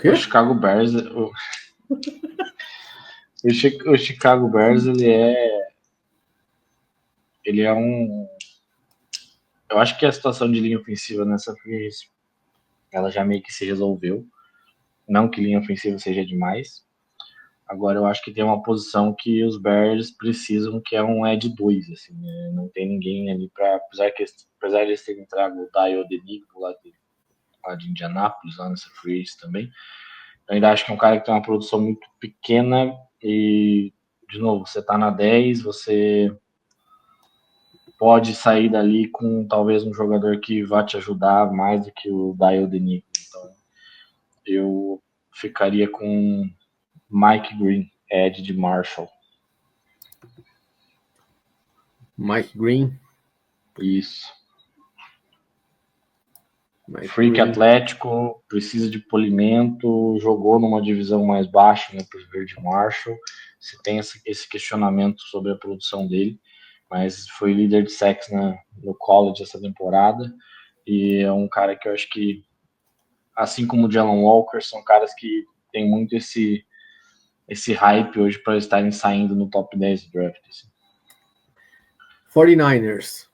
O Chicago Bears... O Chicago Bears, ele é um... Eu acho que a situação de linha ofensiva nessa free agency, ela já meio que se resolveu. Não que linha ofensiva seja demais. Agora eu acho que tem uma posição que os Bears precisam, que é um edge 2, assim, né? Não tem ninguém ali para, apesar de eles terem trago o Dayo Denico lá de Indianápolis, lá nessa free agency também. Eu ainda acho que é um cara que tem uma produção muito pequena e, de novo, você tá na 10, você pode sair dali com talvez um jogador que vá te ajudar mais do que o Dayo Denico. Então, eu ficaria com Mike Green, Ed de Marshall. Mike Green. Isso. Mike Freak Green. atlético, precisa de polimento, jogou numa divisão mais baixa, né, para o Verde Marshall. Você tem esse questionamento sobre a produção dele, mas foi líder de sacks no college essa temporada, e é um cara que eu acho que, assim como o Jalen Walker, são caras que tem muito esse hype hoje para estarem saindo no top 10 do draft. Assim. 49ers.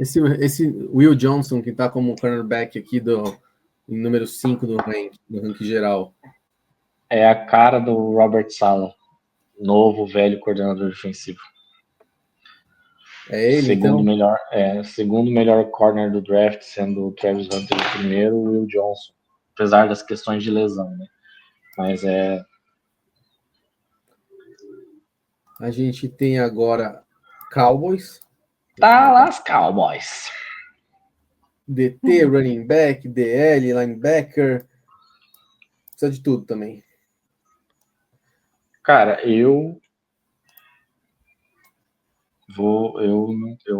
Esse Will Johnson, que está como cornerback aqui em número 5 do ranking geral. É a cara do Robert Saleh, novo, velho coordenador defensivo. É ele, segundo melhor corner do draft, sendo o Travis Hunter o primeiro, o Will Johnson. Apesar das questões de lesão, né? Mas A gente tem agora Cowboys. Tá lá os Cowboys. DT, running back, DL, linebacker. Precisa de tudo também. Cara, eu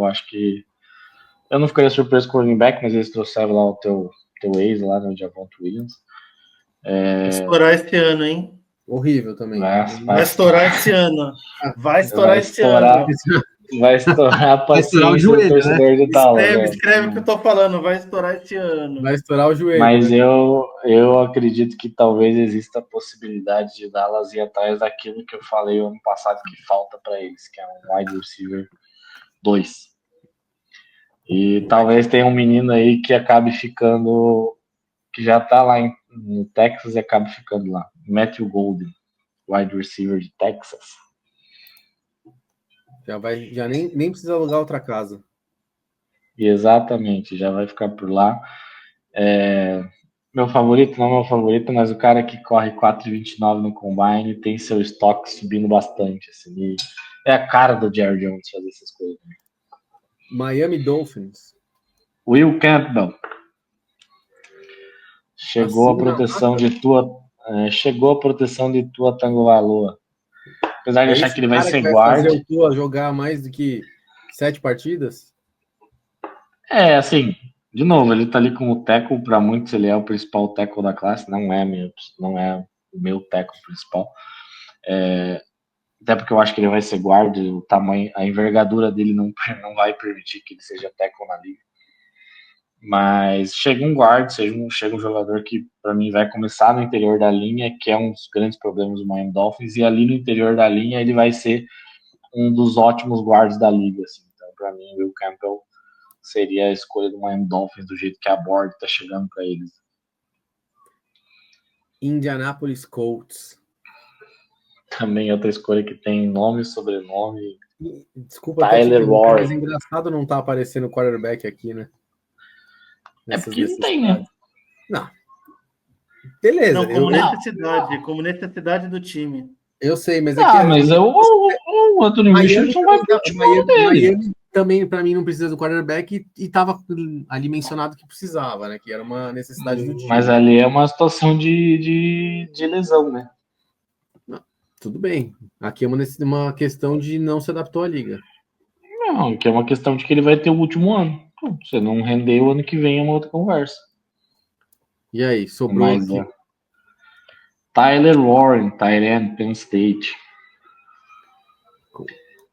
acho que eu não ficaria surpreso com o running back, mas eles trouxeram lá o teu ex lá, no Javonte Williams. Vai estourar esse ano, hein? Horrível também. Vai estourar esse ano. Vai estourar esse ano. Vai estourar a paciência do torcedor do Dallas. Escreve o que eu tô falando. Vai estourar esse ano. Vai estourar o joelho. Mas né? eu acredito que talvez exista a possibilidade de Dallas ir atrás daquilo que eu falei ano passado que falta para eles, que é um wide receiver 2. E talvez tenha um menino aí que acabe ficando, que já tá lá no Texas e acabe ficando lá. Matthew Golden, wide receiver de Texas. Já nem precisa alugar outra casa. Exatamente, já vai ficar por lá. Meu favorito, não é meu favorito, mas o cara que corre 4,29 no Combine tem seu estoque subindo bastante. Assim, e é a cara do Jerry Jones fazer essas coisas. Miami Dolphins. Will Campbell. Chegou a proteção de Tua Tagovailoa. Apesar de achar que ele vai ser guarda. Fazer o Tua jogar mais do que 7 partidas? Assim, de novo, ele tá ali como tackle, para muitos ele é o principal tackle da classe, não é o meu tackle principal. Até porque eu acho que ele vai ser guarda, o tamanho, a envergadura dele não vai permitir que ele seja tackle na liga. Mas chega um guard, chega um jogador que para mim vai começar no interior da linha, que é um dos grandes problemas do Miami Dolphins, e ali no interior da linha ele vai ser um dos ótimos guards da liga. Assim. Então, para mim, o Will Campbell seria a escolha do Miami Dolphins do jeito que a board está chegando para eles. Indianapolis Colts. Também outra escolha que tem nome e sobrenome. Desculpa, Tyler Warren. Mas é engraçado não tá aparecendo o quarterback aqui, né? Porque não tem, né? Não. Beleza. Não, como necessidade do time. Eu sei, mas mas o Anthony Richardson vai pro time dele. Miami também, para mim, não precisa do quarterback e tava ali mencionado que precisava, né? Que era uma necessidade do time. Mas ali é uma situação de lesão, né? Não, tudo bem. Aqui é uma questão de não se adaptou à liga. Não, que é uma questão de que ele vai ter o último ano. Se não render o ano que vem é uma outra conversa. E aí, sobrou aqui. Tyler Warren, Tyrant, Penn State.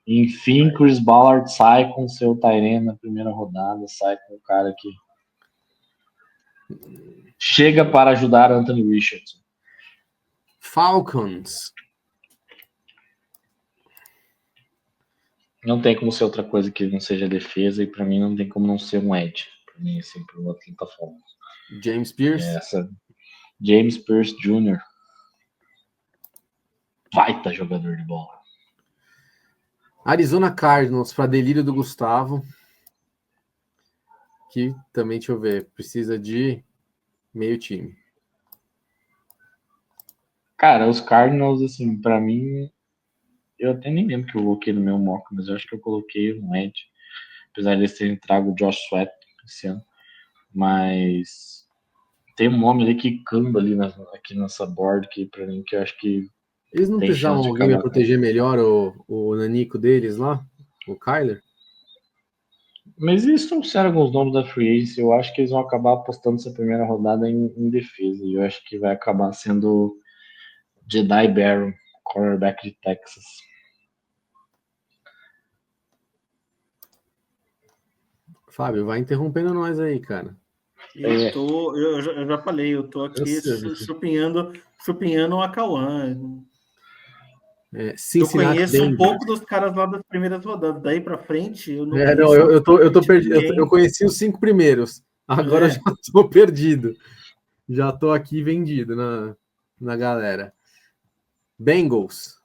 Enfim, Chris Ballard sai com seu Tyrant na primeira rodada, sai com o cara que chega para ajudar Anthony Richardson. Falcons. Não tem como ser outra coisa que não seja defesa, e para mim não tem como não ser um edge. Para mim, assim, para o Atlanta Falcons. James Pierce. James Pierce Jr. Baita jogador de bola. Arizona Cardinals, para delírio do Gustavo. Que também, deixa eu ver, precisa de meio time. Cara, os Cardinals, assim, para mim, eu até nem lembro que eu coloquei no meu mock, mas eu acho que eu coloquei um edge. Apesar de eles terem trago o Josh Sweat esse ano. Mas tem um nome ali quicando ali aqui nessa board que para mim que eu acho que eles não tem precisavam chance de alguém para acabar. proteger melhor o nanico deles lá? O Kyler? Mas eles trouxeram alguns nomes da Free Agency, eu acho que eles vão acabar apostando essa primeira rodada em defesa, e eu acho que vai acabar sendo Jedi Barron, cornerback de Texas. Fábio, vai interrompendo nós aí, cara. Eu já falei, eu tô aqui chupinhando o Acauã. Eu conheço um pouco dos caras lá das primeiras rodadas. Daí para frente, eu não conheço. Eu tô perdido. Eu conheci os 5 primeiros. Agora eu já tô perdido. Já tô aqui vendido na galera. Bengals.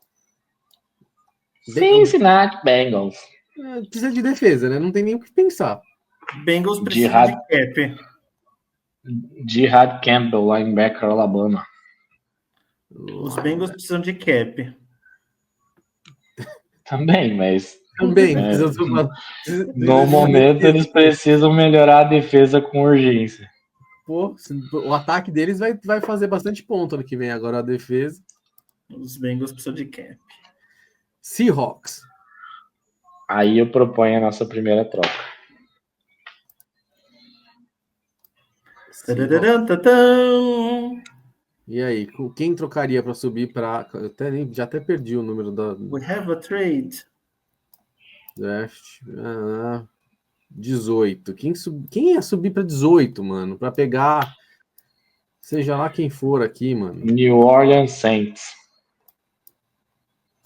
Cincinnati Bengals. Precisa de defesa, né? Não tem nem o que pensar. Bengals precisa de cap. Jihad Campbell, linebacker Alabama. Os Bengals precisam de cap. Também, mas... Também. No momento, eles precisam melhorar a defesa com urgência. Pô, o ataque deles vai fazer bastante ponto ano que vem. Agora a defesa. Os Bengals precisam de cap. Seahawks. Aí eu proponho a nossa primeira troca. E aí, quem trocaria para subir para... Já até perdi o número da... We have a trade. Draft. 18. Quem ia subir para 18, mano? Para pegar... Seja lá quem for aqui, mano. New Orleans Saints.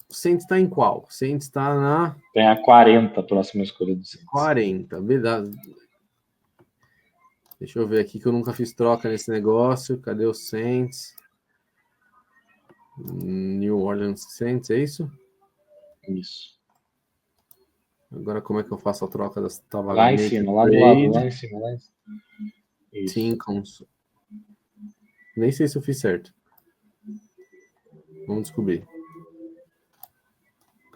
O Saints tá em qual? O Saints tá na... Tem a 40, a próxima escolha do Saints. 40, beleza. Deixa eu ver aqui que eu nunca fiz troca nesse negócio. Cadê o Saints? New Orleans Saints, é isso? Isso. Agora como é que eu faço a troca das lá em cima, lá do lado, lá em cima, lá em cima. Team Console. Nem sei se eu fiz certo. Vamos descobrir.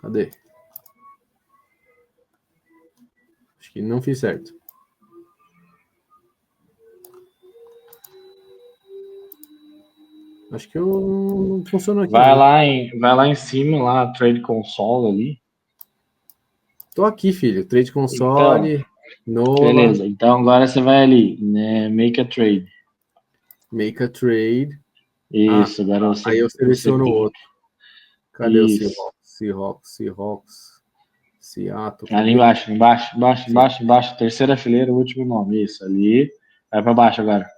Cadê? Acho que não fiz certo. Acho que eu não funciona aqui. Vai lá em cima, lá, Trade Console ali. Tô aqui, filho. Trade Console. Então, beleza, então agora você vai ali, né? Make a Trade. Make a Trade. Isso, agora você... Aí eu seleciono o outro. Cadê isso. o Seahawks? Seattle. Ali embaixo. Terceira fileira, o último nome. Isso, ali. Vai para baixo agora.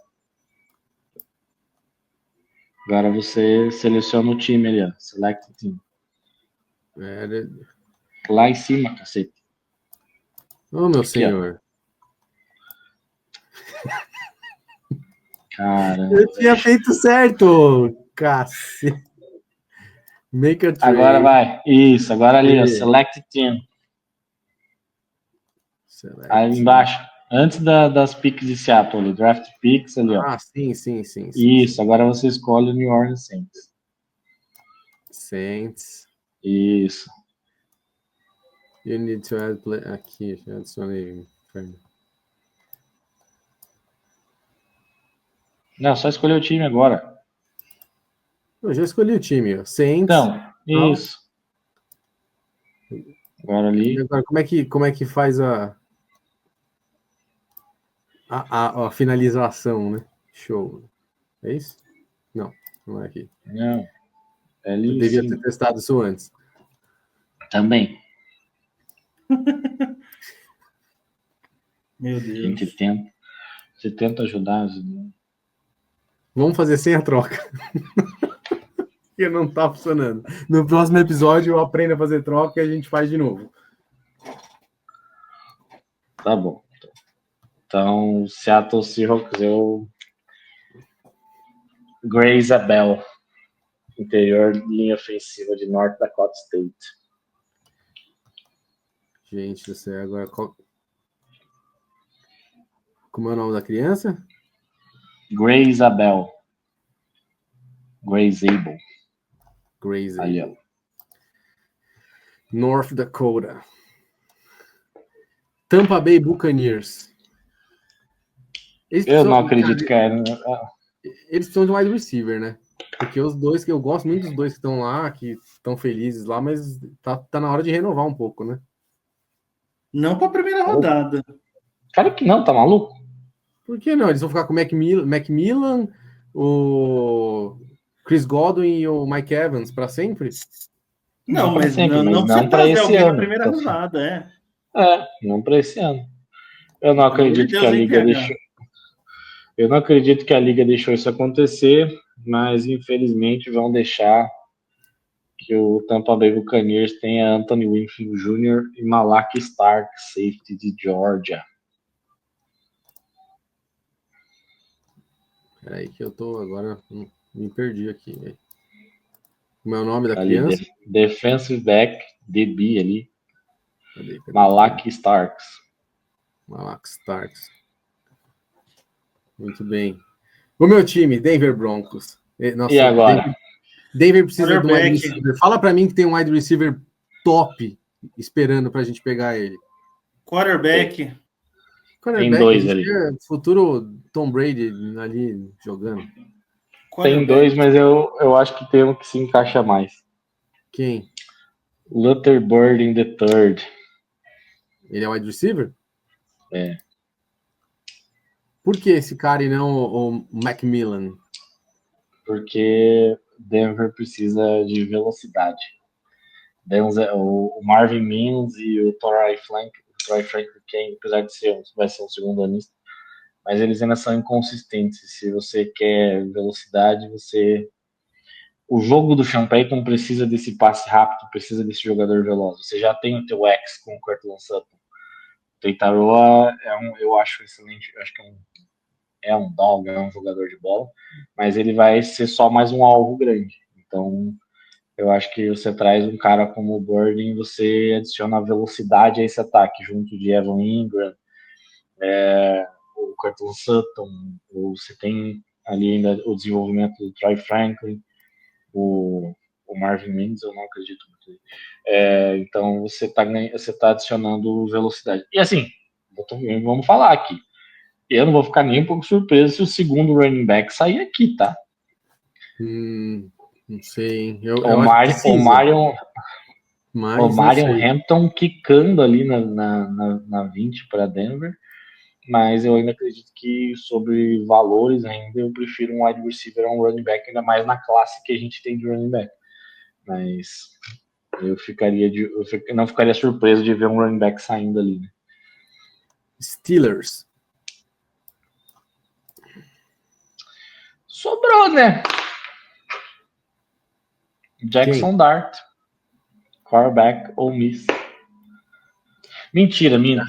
Agora você seleciona o time ali, ó. Select team. Lá em cima, cacete. Ô, meu senhor. Caramba. Eu tinha feito certo, cacete. Make a trade. Agora vai. Isso, agora ali, ó. Select team. Aí embaixo. Antes das picks de Seattle, ali, draft picks ali, ó. Sim. Isso, agora você escolhe o New Orleans Saints. Saints. Isso. You need to add play. Aqui, já adicionei. Não, só escolher o time agora. Eu já escolhi o time, ó. Saints. Então, isso. Agora ali. Agora, como é que faz a finalização, né? Show. É isso? Não é aqui. Não. É ali. Eu devia ter testado isso antes. Também. Meu Deus. A gente tenta ajudar. Vamos fazer sem a troca. Porque não tá funcionando. No próximo episódio eu aprendo a fazer troca e a gente faz de novo. Tá bom. Então, Seattle Seahawks, Gray Isabel, interior linha ofensiva de North Dakota State. Gente do céu, agora como é o nome da criança? Gray Isabel. Gray Zabel. Gray Zabel. Ali, ó. North Dakota. Tampa Bay Buccaneers. Eu não acredito que é. Eles precisam de um wide receiver, né? Porque os dois, que eu gosto muito dos dois que estão lá, que estão felizes lá, mas tá na hora de renovar um pouco, né? Não para a primeira rodada. Cara que não, tá maluco? Por que não? Eles vão ficar com o Macmillan, o Chris Godwin e o Mike Evans para sempre? Não, mas sempre, não não para esse ano. Na primeira rodada, não para esse ano. Eu não acredito que a liga deixou. Eu não acredito que a liga deixou isso acontecer, mas infelizmente vão deixar que o Tampa Bay Buccaneers tenha Anthony Winfield Jr. e Malaki Stark, safety de Georgia. Peraí que eu tô agora, me perdi aqui, velho. Como é o nome da criança? Defensive back, DB ali. Cadê? Malaki Starks. Malaki Starks. Muito bem. O meu time, Denver Broncos. Nossa, e agora? Denver precisa de um wide receiver. Fala pra mim que tem um wide receiver top esperando pra gente pegar ele. Quarterback. Tem dois ali. Futuro Tom Brady ali jogando. Tem dois, mas eu acho que tem um que se encaixa mais. Quem? Luther Burden III. Ele é wide receiver? É. Por que esse cara e não o Macmillan? Porque Denver precisa de velocidade. O Marvin Mims e o Troy Franklin, que apesar de vai ser um segundo anista, mas eles ainda são inconsistentes. Se você quer velocidade, o jogo do Sean Payton precisa desse passe rápido, precisa desse jogador veloz. Você já tem o teu ex com o Cortland Sutton. O Teitaroa eu acho excelente, eu acho que é um dog, é um jogador de bola, mas ele vai ser só mais um alvo grande. Então, eu acho que você traz um cara como o Burden, você adiciona velocidade a esse ataque, junto de Evan Ingram, o Cortland Sutton, você tem ali ainda o desenvolvimento do Troy Franklin, o Marvin Mims, eu não acredito muito. Então, você tá adicionando velocidade. E assim, vamos falar aqui. Eu não vou ficar nem um pouco surpreso se o segundo running back sair aqui, tá? Não sei. O Marion Hampton quicando ali na 20 para Denver, mas eu ainda acredito que sobre valores ainda eu prefiro um wide receiver a um running back, ainda mais na classe que a gente tem de running back. Mas eu não ficaria surpreso de ver um running back saindo ali. Né? Steelers. Sobrou, né? Jackson Dart. Quarterback ou Miss. Mentira, minto.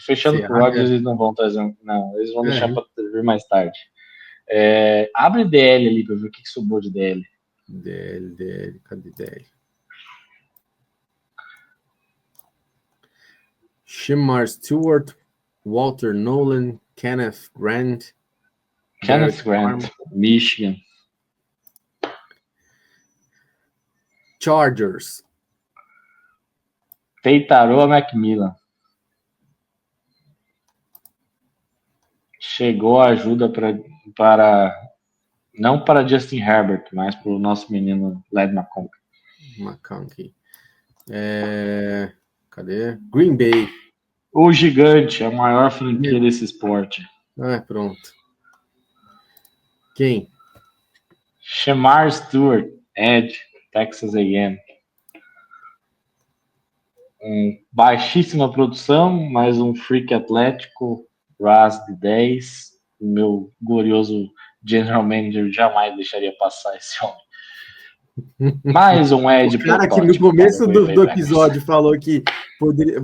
Fechando com o Rodgers, eles não vão trazer. Não, eles vão deixar para vir mais tarde. Abre DL ali para ver o que sobrou de DL. DL. Cadê DL? Shemar Stewart, Walter Nolan, Kenneth Grant, Michigan. Chargers. Teitaroa Macmillan. Chegou a ajuda não para Justin Herbert, mas para o nosso menino Led McConkey. Cadê? Green Bay. O gigante, a maior franquia desse esporte. Pronto. Quem? Shemar Stewart, Edge, Texas A&M. Baixíssima produção, mas um freak atlético, RAS de 10, o meu glorioso general manager jamais deixaria passar esse homem. Mais um Ed. O cara que no começo do episódio falou que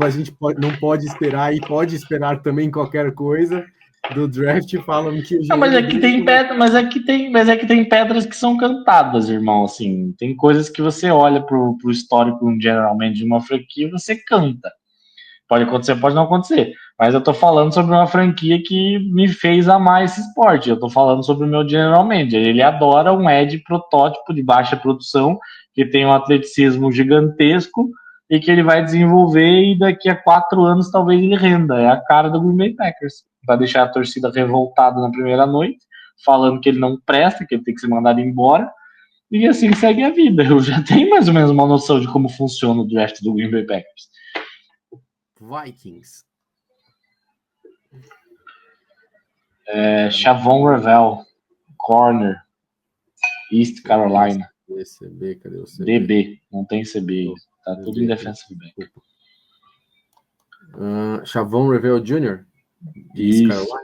a gente não pode esperar e pode esperar também qualquer coisa do draft, falam que... Não, mas é que tem pedra, mas é que tem pedras que são cantadas, irmão, assim, tem coisas que você olha pro histórico generalmente de uma franquia e você canta. Pode acontecer, pode não acontecer, mas eu tô falando sobre uma franquia que me fez amar esse esporte, eu tô falando sobre o meu general manager, ele adora um Ed protótipo de baixa produção, que tem um atleticismo gigantesco e que ele vai desenvolver e daqui a 4 anos talvez ele renda, é a cara do Green Bay Packers. Vai deixar a torcida revoltada na primeira noite, falando que ele não presta, que ele tem que ser mandado embora, e assim segue a vida. Eu já tenho mais ou menos uma noção de como funciona o draft do Green Bay Packers. Vikings. Chavon Revel, corner, East Carolina. CB, cadê o CB? DB, não tem CB, tá tudo em defensive back. Chavon Revel Jr. East Carolina.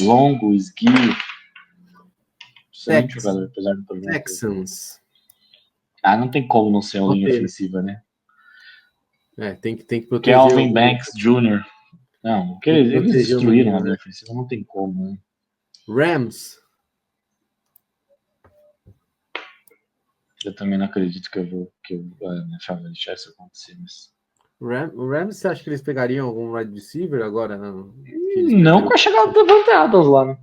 Longo, esguio. Jogador, apesar do problema. Texans. Não tem como não ser uma linha ofensiva, né? Tem que proteger. Kelvin Banks Jr. Não, porque eles destruíram a linha ofensiva, não tem como, né? Rams. Eu também não acredito que eu vou deixar isso acontecer, mas... O Rams, você acha que eles pegariam algum wide receiver agora? Não com a chegada do Davante Adams lá, né?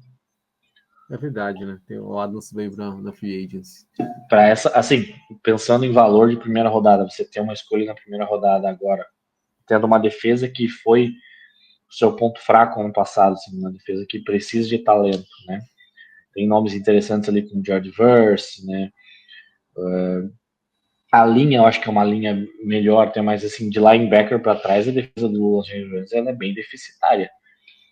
É verdade, né? Tem o Adams veio na Free Agency. Para essa, assim, pensando em valor de primeira rodada, você ter uma escolha na primeira rodada agora, tendo uma defesa que foi o seu ponto fraco ano passado, assim, uma defesa que precisa de talento, né? Tem nomes interessantes ali como George Verse, né? A linha, eu acho que é uma linha melhor, tem mais assim, de linebacker para trás, a defesa do Los Angeles Rams ela é bem deficitária.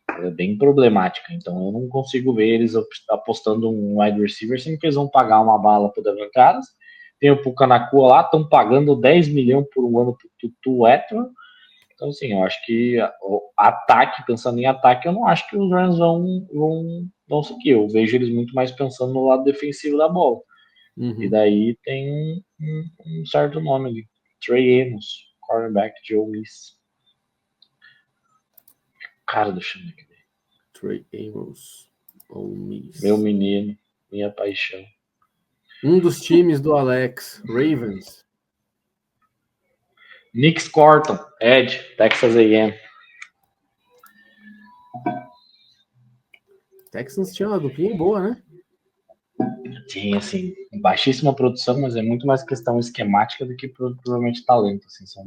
Ela é bem problemática, então eu não consigo ver eles apostando um wide receiver, sendo que eles vão pagar uma bala para o Davante Adams. Tem o Puka Nacua lá, estão pagando 10 milhões por um ano para o Tutu Atwell. Então, assim, eu acho que o ataque, pensando em ataque, eu não acho que os Rams vão seguir. Eu vejo eles muito mais pensando no lado defensivo da bola. Uhum. E daí tem um certo nome ali. Trey Amos, cornerback de Ole Miss. Cara, deixa eu ver aqui. Trey Amos, Ole Miss. Meu menino, minha paixão. Um dos times do Alex, Ravens. Nick Corton, Ed, Texas A&M. Texans tinha uma duplinha boa, né? Tem, assim, baixíssima produção, mas é muito mais questão esquemática do que provavelmente talento. Assim, são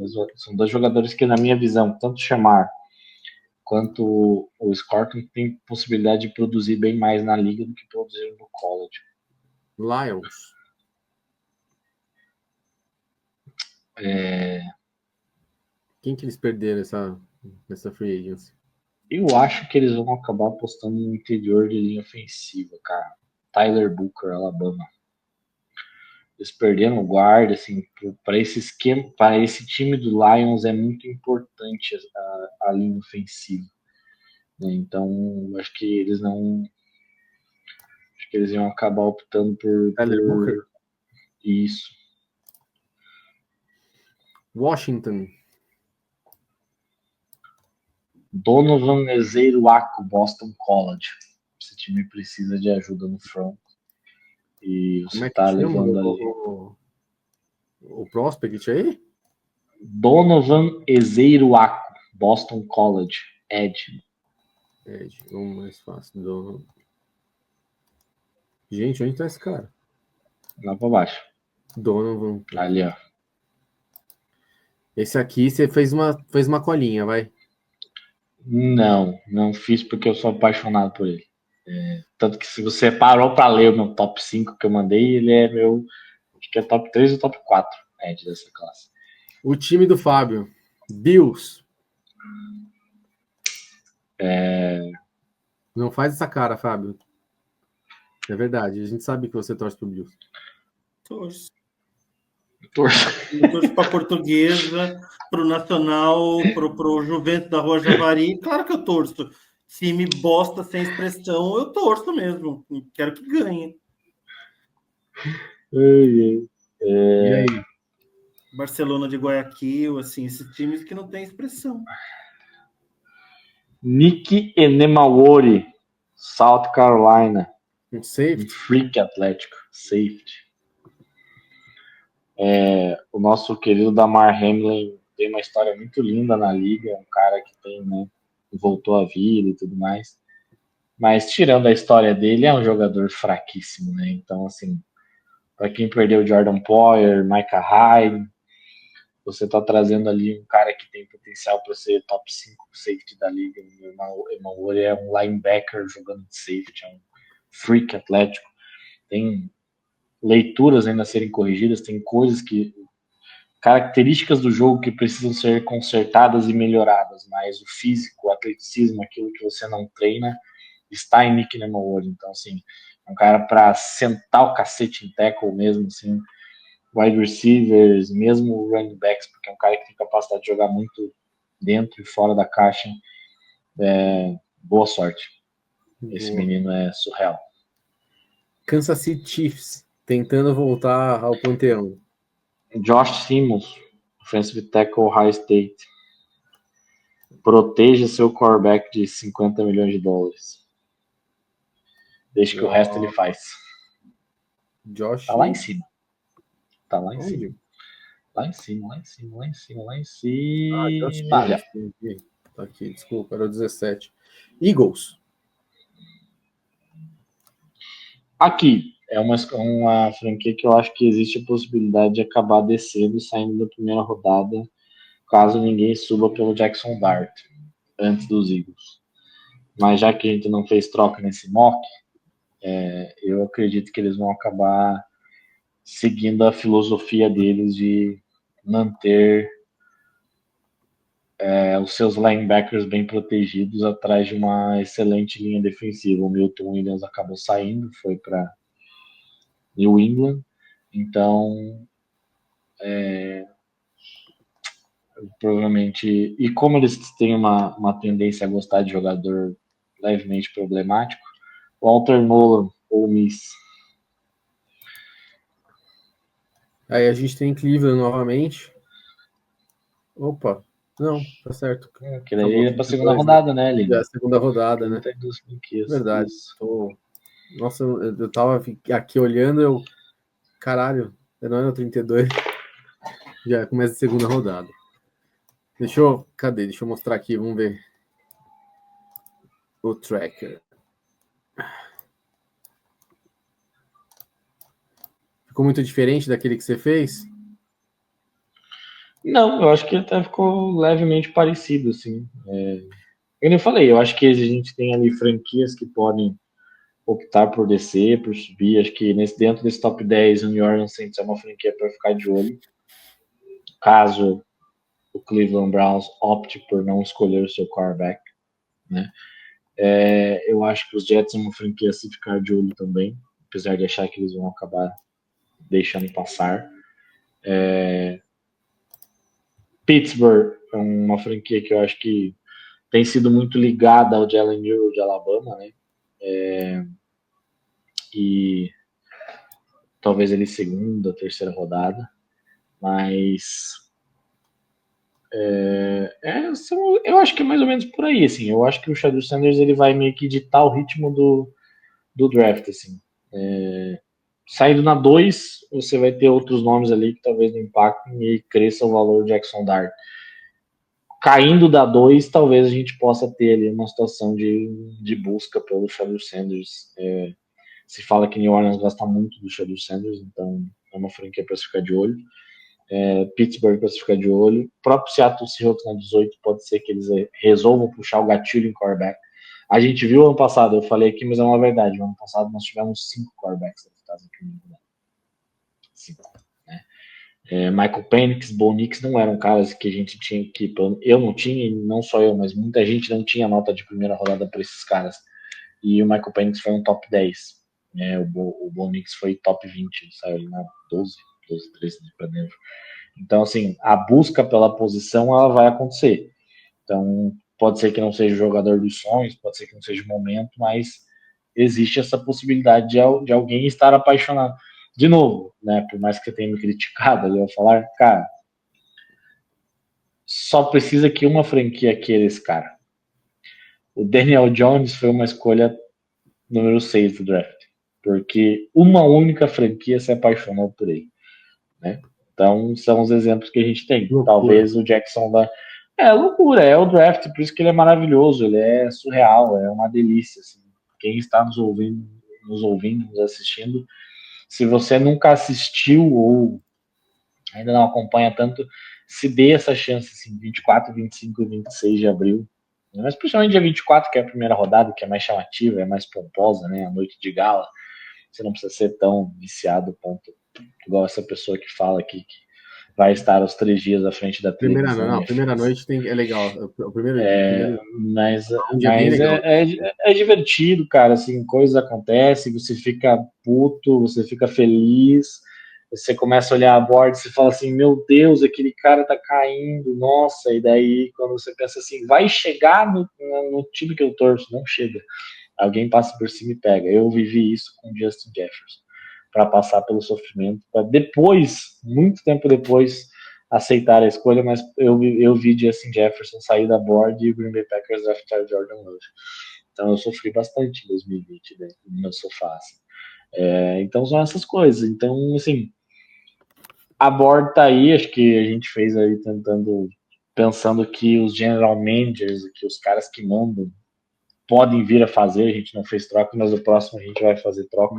dois jogadores que, na minha visão, tanto Chamar quanto o Scorpion tem possibilidade de produzir bem mais na liga do que produziram no college. Lions. Quem que eles perderam nessa free agency? Eu acho que eles vão acabar apostando no interior de linha ofensiva, cara. Tyler Booker, Alabama. Eles perderam o guarda, assim, para esse esquema, para esse time do Lions é muito importante a linha ofensiva. Né? Então, acho que eles não... Acho que eles iam acabar optando por Booker. Isso. Washington. Donovan Ezeiruaco, Boston College. Esse time precisa de ajuda no front. E você tá levando ali. O prospect aí? Donovan Ezeiruaco, Boston College. Ed, vamos mais fácil. Donovan. Gente, onde tá esse cara? Lá pra baixo. Donovan. Ali, ó. Esse aqui você fez uma colinha, vai. Não fiz porque eu sou apaixonado por ele. Tanto que se você parou para ler o meu top 5 que eu mandei, ele é meu, acho que é top 3 ou top 4 dessa classe. O time do Fábio, Bills. Não faz essa cara, Fábio. É verdade, a gente sabe que você torce pro Bills. Torço para Portuguesa, pro Nacional, pro Juventus da Rua Javari. Claro que eu torço. Time bosta sem expressão, eu torço mesmo. Quero que ganhe. E aí? Barcelona de Guayaquil, assim, esses times que não tem expressão. Nick Enemawori, South Carolina. Um safety? Freak Atlético, safety. O nosso querido Damar Hamlin tem uma história muito linda na liga, um cara que tem, né, voltou à vida e tudo mais. Mas tirando a história dele, é um jogador fraquíssimo, né? Então, assim, para quem perdeu Jordan Poyer, Micah Hyde, você tá trazendo ali um cara que tem potencial para ser top 5 safety da liga. O Enemawori é um linebacker jogando de safety, é um freak atlético. Tem leituras ainda a serem corrigidas, tem coisas que... características do jogo que precisam ser consertadas e melhoradas, mas o físico, o atleticismo, aquilo que você não treina, está em Nick Enemawori. Então, assim, é um cara para sentar o cacete em tackle mesmo, assim, wide receivers, mesmo running backs, porque é um cara que tem capacidade de jogar muito dentro e fora da caixa. Boa sorte. Esse menino é surreal. Kansas City Chiefs, tentando voltar ao panteão. Josh Simmons, offensive tackle, Ohio State. Proteja seu quarterback de 50 milhões de dólares. Deixa que o resto ele faz. Josh... Tá lá em cima. Tá lá em Onde? cima. Lá em cima, lá em cima, lá em cima, lá em cima. Ah, Josh Simmons. Tá aqui, desculpa, era o 17. Eagles. Aqui é uma franquia que eu acho que existe a possibilidade de acabar descendo e saindo da primeira rodada, caso ninguém suba pelo Jackson Dart antes dos Eagles. Mas já que a gente não fez troca nesse mock, eu acredito que eles vão acabar seguindo a filosofia deles de manter os seus linebackers bem protegidos atrás de uma excelente linha defensiva. O Milton Williams acabou saindo, foi para New England, então provavelmente... E como eles têm uma tendência a gostar de jogador levemente problemático, Walter Nolan, ou Miss. Aí a gente tem Cleveland novamente. Opa, não, tá certo. Que daí é pra segunda rodada, né, Lino? É a segunda rodada, né? Verdade. Nossa, eu tava aqui olhando, caralho, não é no 32. Já começa a segunda rodada. Cadê? Deixa eu mostrar aqui, vamos ver. O tracker. Ficou muito diferente daquele que você fez? Não, eu acho que até ficou levemente parecido, assim. Eu nem falei, eu acho que a gente tem ali franquias que podem optar por descer, por subir. Acho que dentro desse top 10, o New Orleans Saints é uma franquia para ficar de olho. Caso o Cleveland Browns opte por não escolher o seu quarterback, né? Eu acho que os Jets são uma franquia a se ficar de olho também, apesar de achar que eles vão acabar deixando passar. Pittsburgh é uma franquia que eu acho que tem sido muito ligada ao Jalen Milroe de Alabama, né? E talvez ele segunda, terceira rodada, mas eu acho que é mais ou menos por aí, assim. Eu acho que o Shedeur Sanders ele vai meio que ditar o ritmo do draft, assim. Saindo na 2, você vai ter outros nomes ali que talvez não impactem e cresça o valor de Jackson Dart. Caindo da 2, talvez a gente possa ter ali uma situação de busca pelo Shedeur Sanders. Se fala que New Orleans gosta muito do Shedeur Sanders, então é uma franquia para se ficar de olho. Pittsburgh para se ficar de olho. O próprio Seattle Seahawks na 18 pode ser que eles resolvam puxar o gatilho em quarterback. A gente viu ano passado, eu falei aqui, mas é uma verdade. No ano passado nós tivemos 5 quarterbacks draftados aqui no Brasil. 5, né? Michael Penix, Bo Nix não eram caras que a gente tinha que... Eu não tinha, e não só eu, mas muita gente não tinha nota de primeira rodada para esses caras. E o Michael Penix foi um top 10. O Bo Nix foi top 20, saiu ali na 12, 13 para dentro. Então, assim, a busca pela posição ela vai acontecer. Então, pode ser que não seja o jogador dos sonhos, pode ser que não seja o momento, mas existe essa possibilidade de alguém estar apaixonado. De novo, né, por mais que você tenha me criticado, eu vou falar, cara, só precisa que uma franquia queira esse cara. O Daniel Jones foi uma escolha número 6 do draft, porque uma única franquia se apaixonou por ele, né? Então, são os exemplos que a gente tem. Loucura. Talvez o Jackson vai... loucura, é o draft, por isso que ele é maravilhoso, ele é surreal, é uma delícia, assim. Quem está nos ouvindo, nos assistindo, se você nunca assistiu ou ainda não acompanha tanto, se dê essa chance, assim, 24, 25 e 26 de abril, mas principalmente dia 24, que é a primeira rodada, que é mais chamativa, é mais pomposa, né, a noite de gala, você não precisa ser tão viciado, ponto, igual essa pessoa que fala aqui, que vai estar os 3 dias à frente da televisão. Primeira noite é legal. Mas é divertido, cara, assim, coisas acontecem, você fica puto, você fica feliz, você começa a olhar a board e você fala assim, meu Deus, aquele cara tá caindo, nossa, e daí quando você pensa assim, vai chegar no time que eu torço, não chega. Alguém passa por cima e pega. Eu vivi isso com Justin Jefferson, para passar pelo sofrimento, para depois, muito tempo depois, aceitar a escolha, mas eu vi Justin Jefferson sair da board e o Green Bay Packers draftar Jordan Love. Então eu sofri bastante em 2020, né, no meu sofá. Assim. Então são essas coisas. Então, assim, a board tá aí, acho que a gente fez aí pensando que os general managers, que os caras que mandam, podem vir a fazer, a gente não fez troca, mas o próximo a gente vai fazer troca.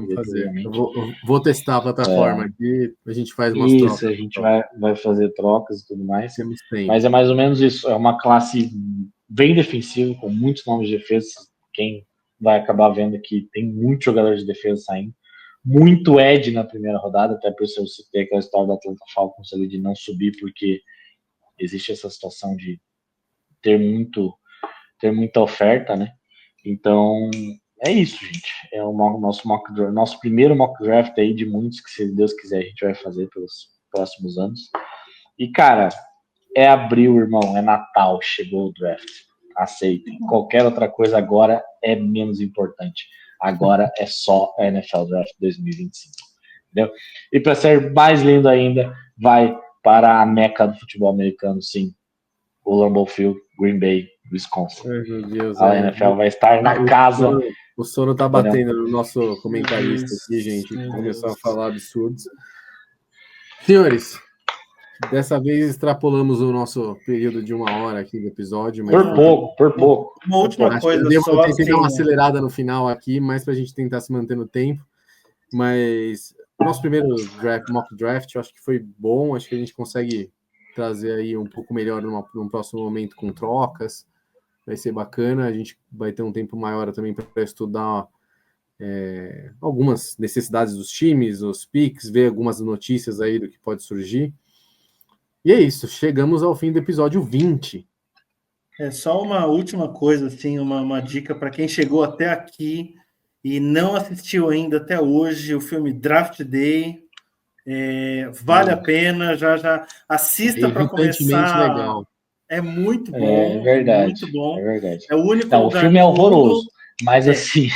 Eu vou testar a plataforma aqui, a gente faz umas trocas. Isso, a gente vai fazer trocas e tudo mais. Mas é mais ou menos isso, é uma classe bem defensiva, com muitos nomes de defesa, quem vai acabar vendo que tem muitos jogadores de defesa saindo, muito edge na primeira rodada, até por isso eu citei aquela história da Atlanta Falcons ali de não subir, porque existe essa situação de ter muita oferta, né? Então, é isso, gente. É o nosso primeiro mock draft aí de muitos que, se Deus quiser, a gente vai fazer pelos próximos anos. E, cara, é abril, irmão, é Natal, chegou o draft. Aceitem. Qualquer outra coisa agora é menos importante. Agora é só a NFL Draft 2025. Entendeu? E para ser mais lindo ainda, vai para a meca do futebol americano, sim. O Lambeau Field, Green Bay, Wisconsin. Ai, meu Deus, a NFL vai estar na casa. O sono tá batendo no nosso comentarista aqui, gente. Começou a falar absurdos. Senhores, dessa vez extrapolamos o nosso período de 1 hora aqui do episódio. Mas por pouco. Uma última coisa. Eu tentei dar uma acelerada no final aqui, mais para a gente tentar se manter no tempo. Mas o nosso primeiro mock draft, eu acho que foi bom. Acho que a gente consegue trazer aí um pouco melhor num próximo momento com trocas. Vai ser bacana, a gente vai ter um tempo maior também para estudar algumas necessidades dos times, os picks, ver algumas notícias aí do que pode surgir. E é isso, chegamos ao fim do episódio 20. Só uma última coisa, assim, uma dica para quem chegou até aqui e não assistiu ainda até hoje o filme Draft Day. Vale a pena, já assista para começar. Legal. É muito bom. É verdade. Muito bom. É verdade. É o único lugar. O filme é horroroso, mas assim.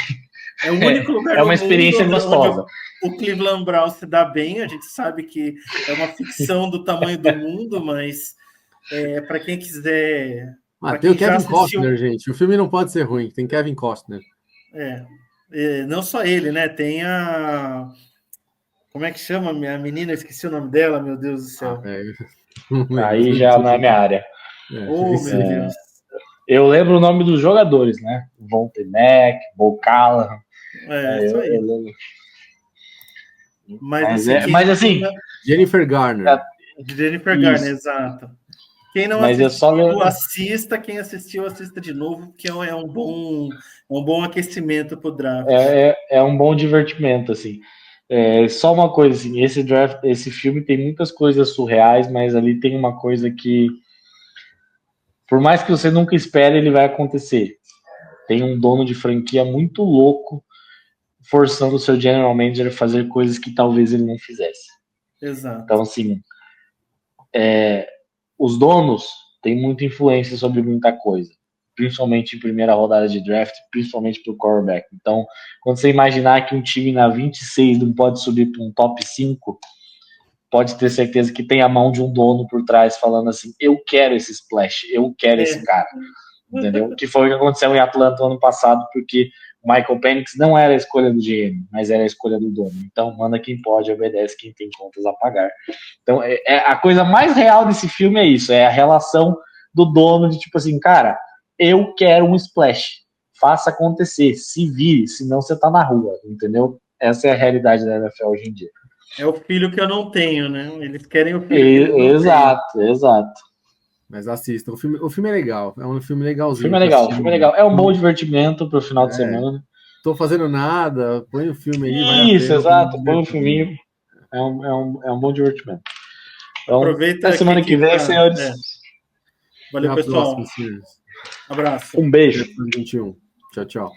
É o único lugar. É uma experiência gostosa. O Cleveland Browns se dá bem. A gente sabe que é uma ficção do tamanho do mundo, mas para quem quiser. Tem o Kevin Costner, gente. O filme não pode ser ruim. Tem Kevin Costner. Não só ele, né? Tem a. Como é que chama a menina? Eu esqueci o nome dela, meu Deus do céu. Aí já não é minha área. Meu Deus. Eu lembro o nome dos jogadores, né? Von Tenek, Bo Callahan. Isso aí. Mas assim... Jennifer Garner. Jennifer Garner, exato. Quem não assistiu, assista. Quem assistiu, assista de novo, porque é um bom aquecimento para o draft. É um bom divertimento, assim. Só uma coisa, assim, esse filme tem muitas coisas surreais, mas ali tem uma coisa que, por mais que você nunca espere, ele vai acontecer. Tem um dono de franquia muito louco forçando o seu general manager a fazer coisas que talvez ele não fizesse. Exato. Então, assim, os donos têm muita influência sobre muita coisa. principalmente em primeira rodada de draft, principalmente para o quarterback. Então, quando você imaginar que um time na 26 não pode subir para um top 5, pode ter certeza que tem a mão de um dono por trás falando assim, eu quero esse splash, eu quero esse cara. Entendeu? Que foi o que aconteceu em Atlanta ano passado, porque o Michael Penix não era a escolha do GM, mas era a escolha do dono. Então, manda quem pode, obedece quem tem contas a pagar. Então, a coisa mais real desse filme é isso, é a relação do dono de tipo assim, cara, eu quero um splash, faça acontecer, se vire, senão você tá na rua, entendeu? Essa é a realidade da NFL hoje em dia. É o filho que eu não tenho, né? Eles querem o filho que eles não Exato, exato. Mas assistam. O filme é legal. É um filme legalzinho. O filme é legal. É um bom divertimento pro final de semana. Tô fazendo nada, põe o filme aí. Isso, exato. Põe o filminho. É um bom divertimento. Então, aproveita até semana que vem, senhores. Valeu, pessoal. Próxima, senhores. Abraço. Um beijo. 21. Tchau, tchau.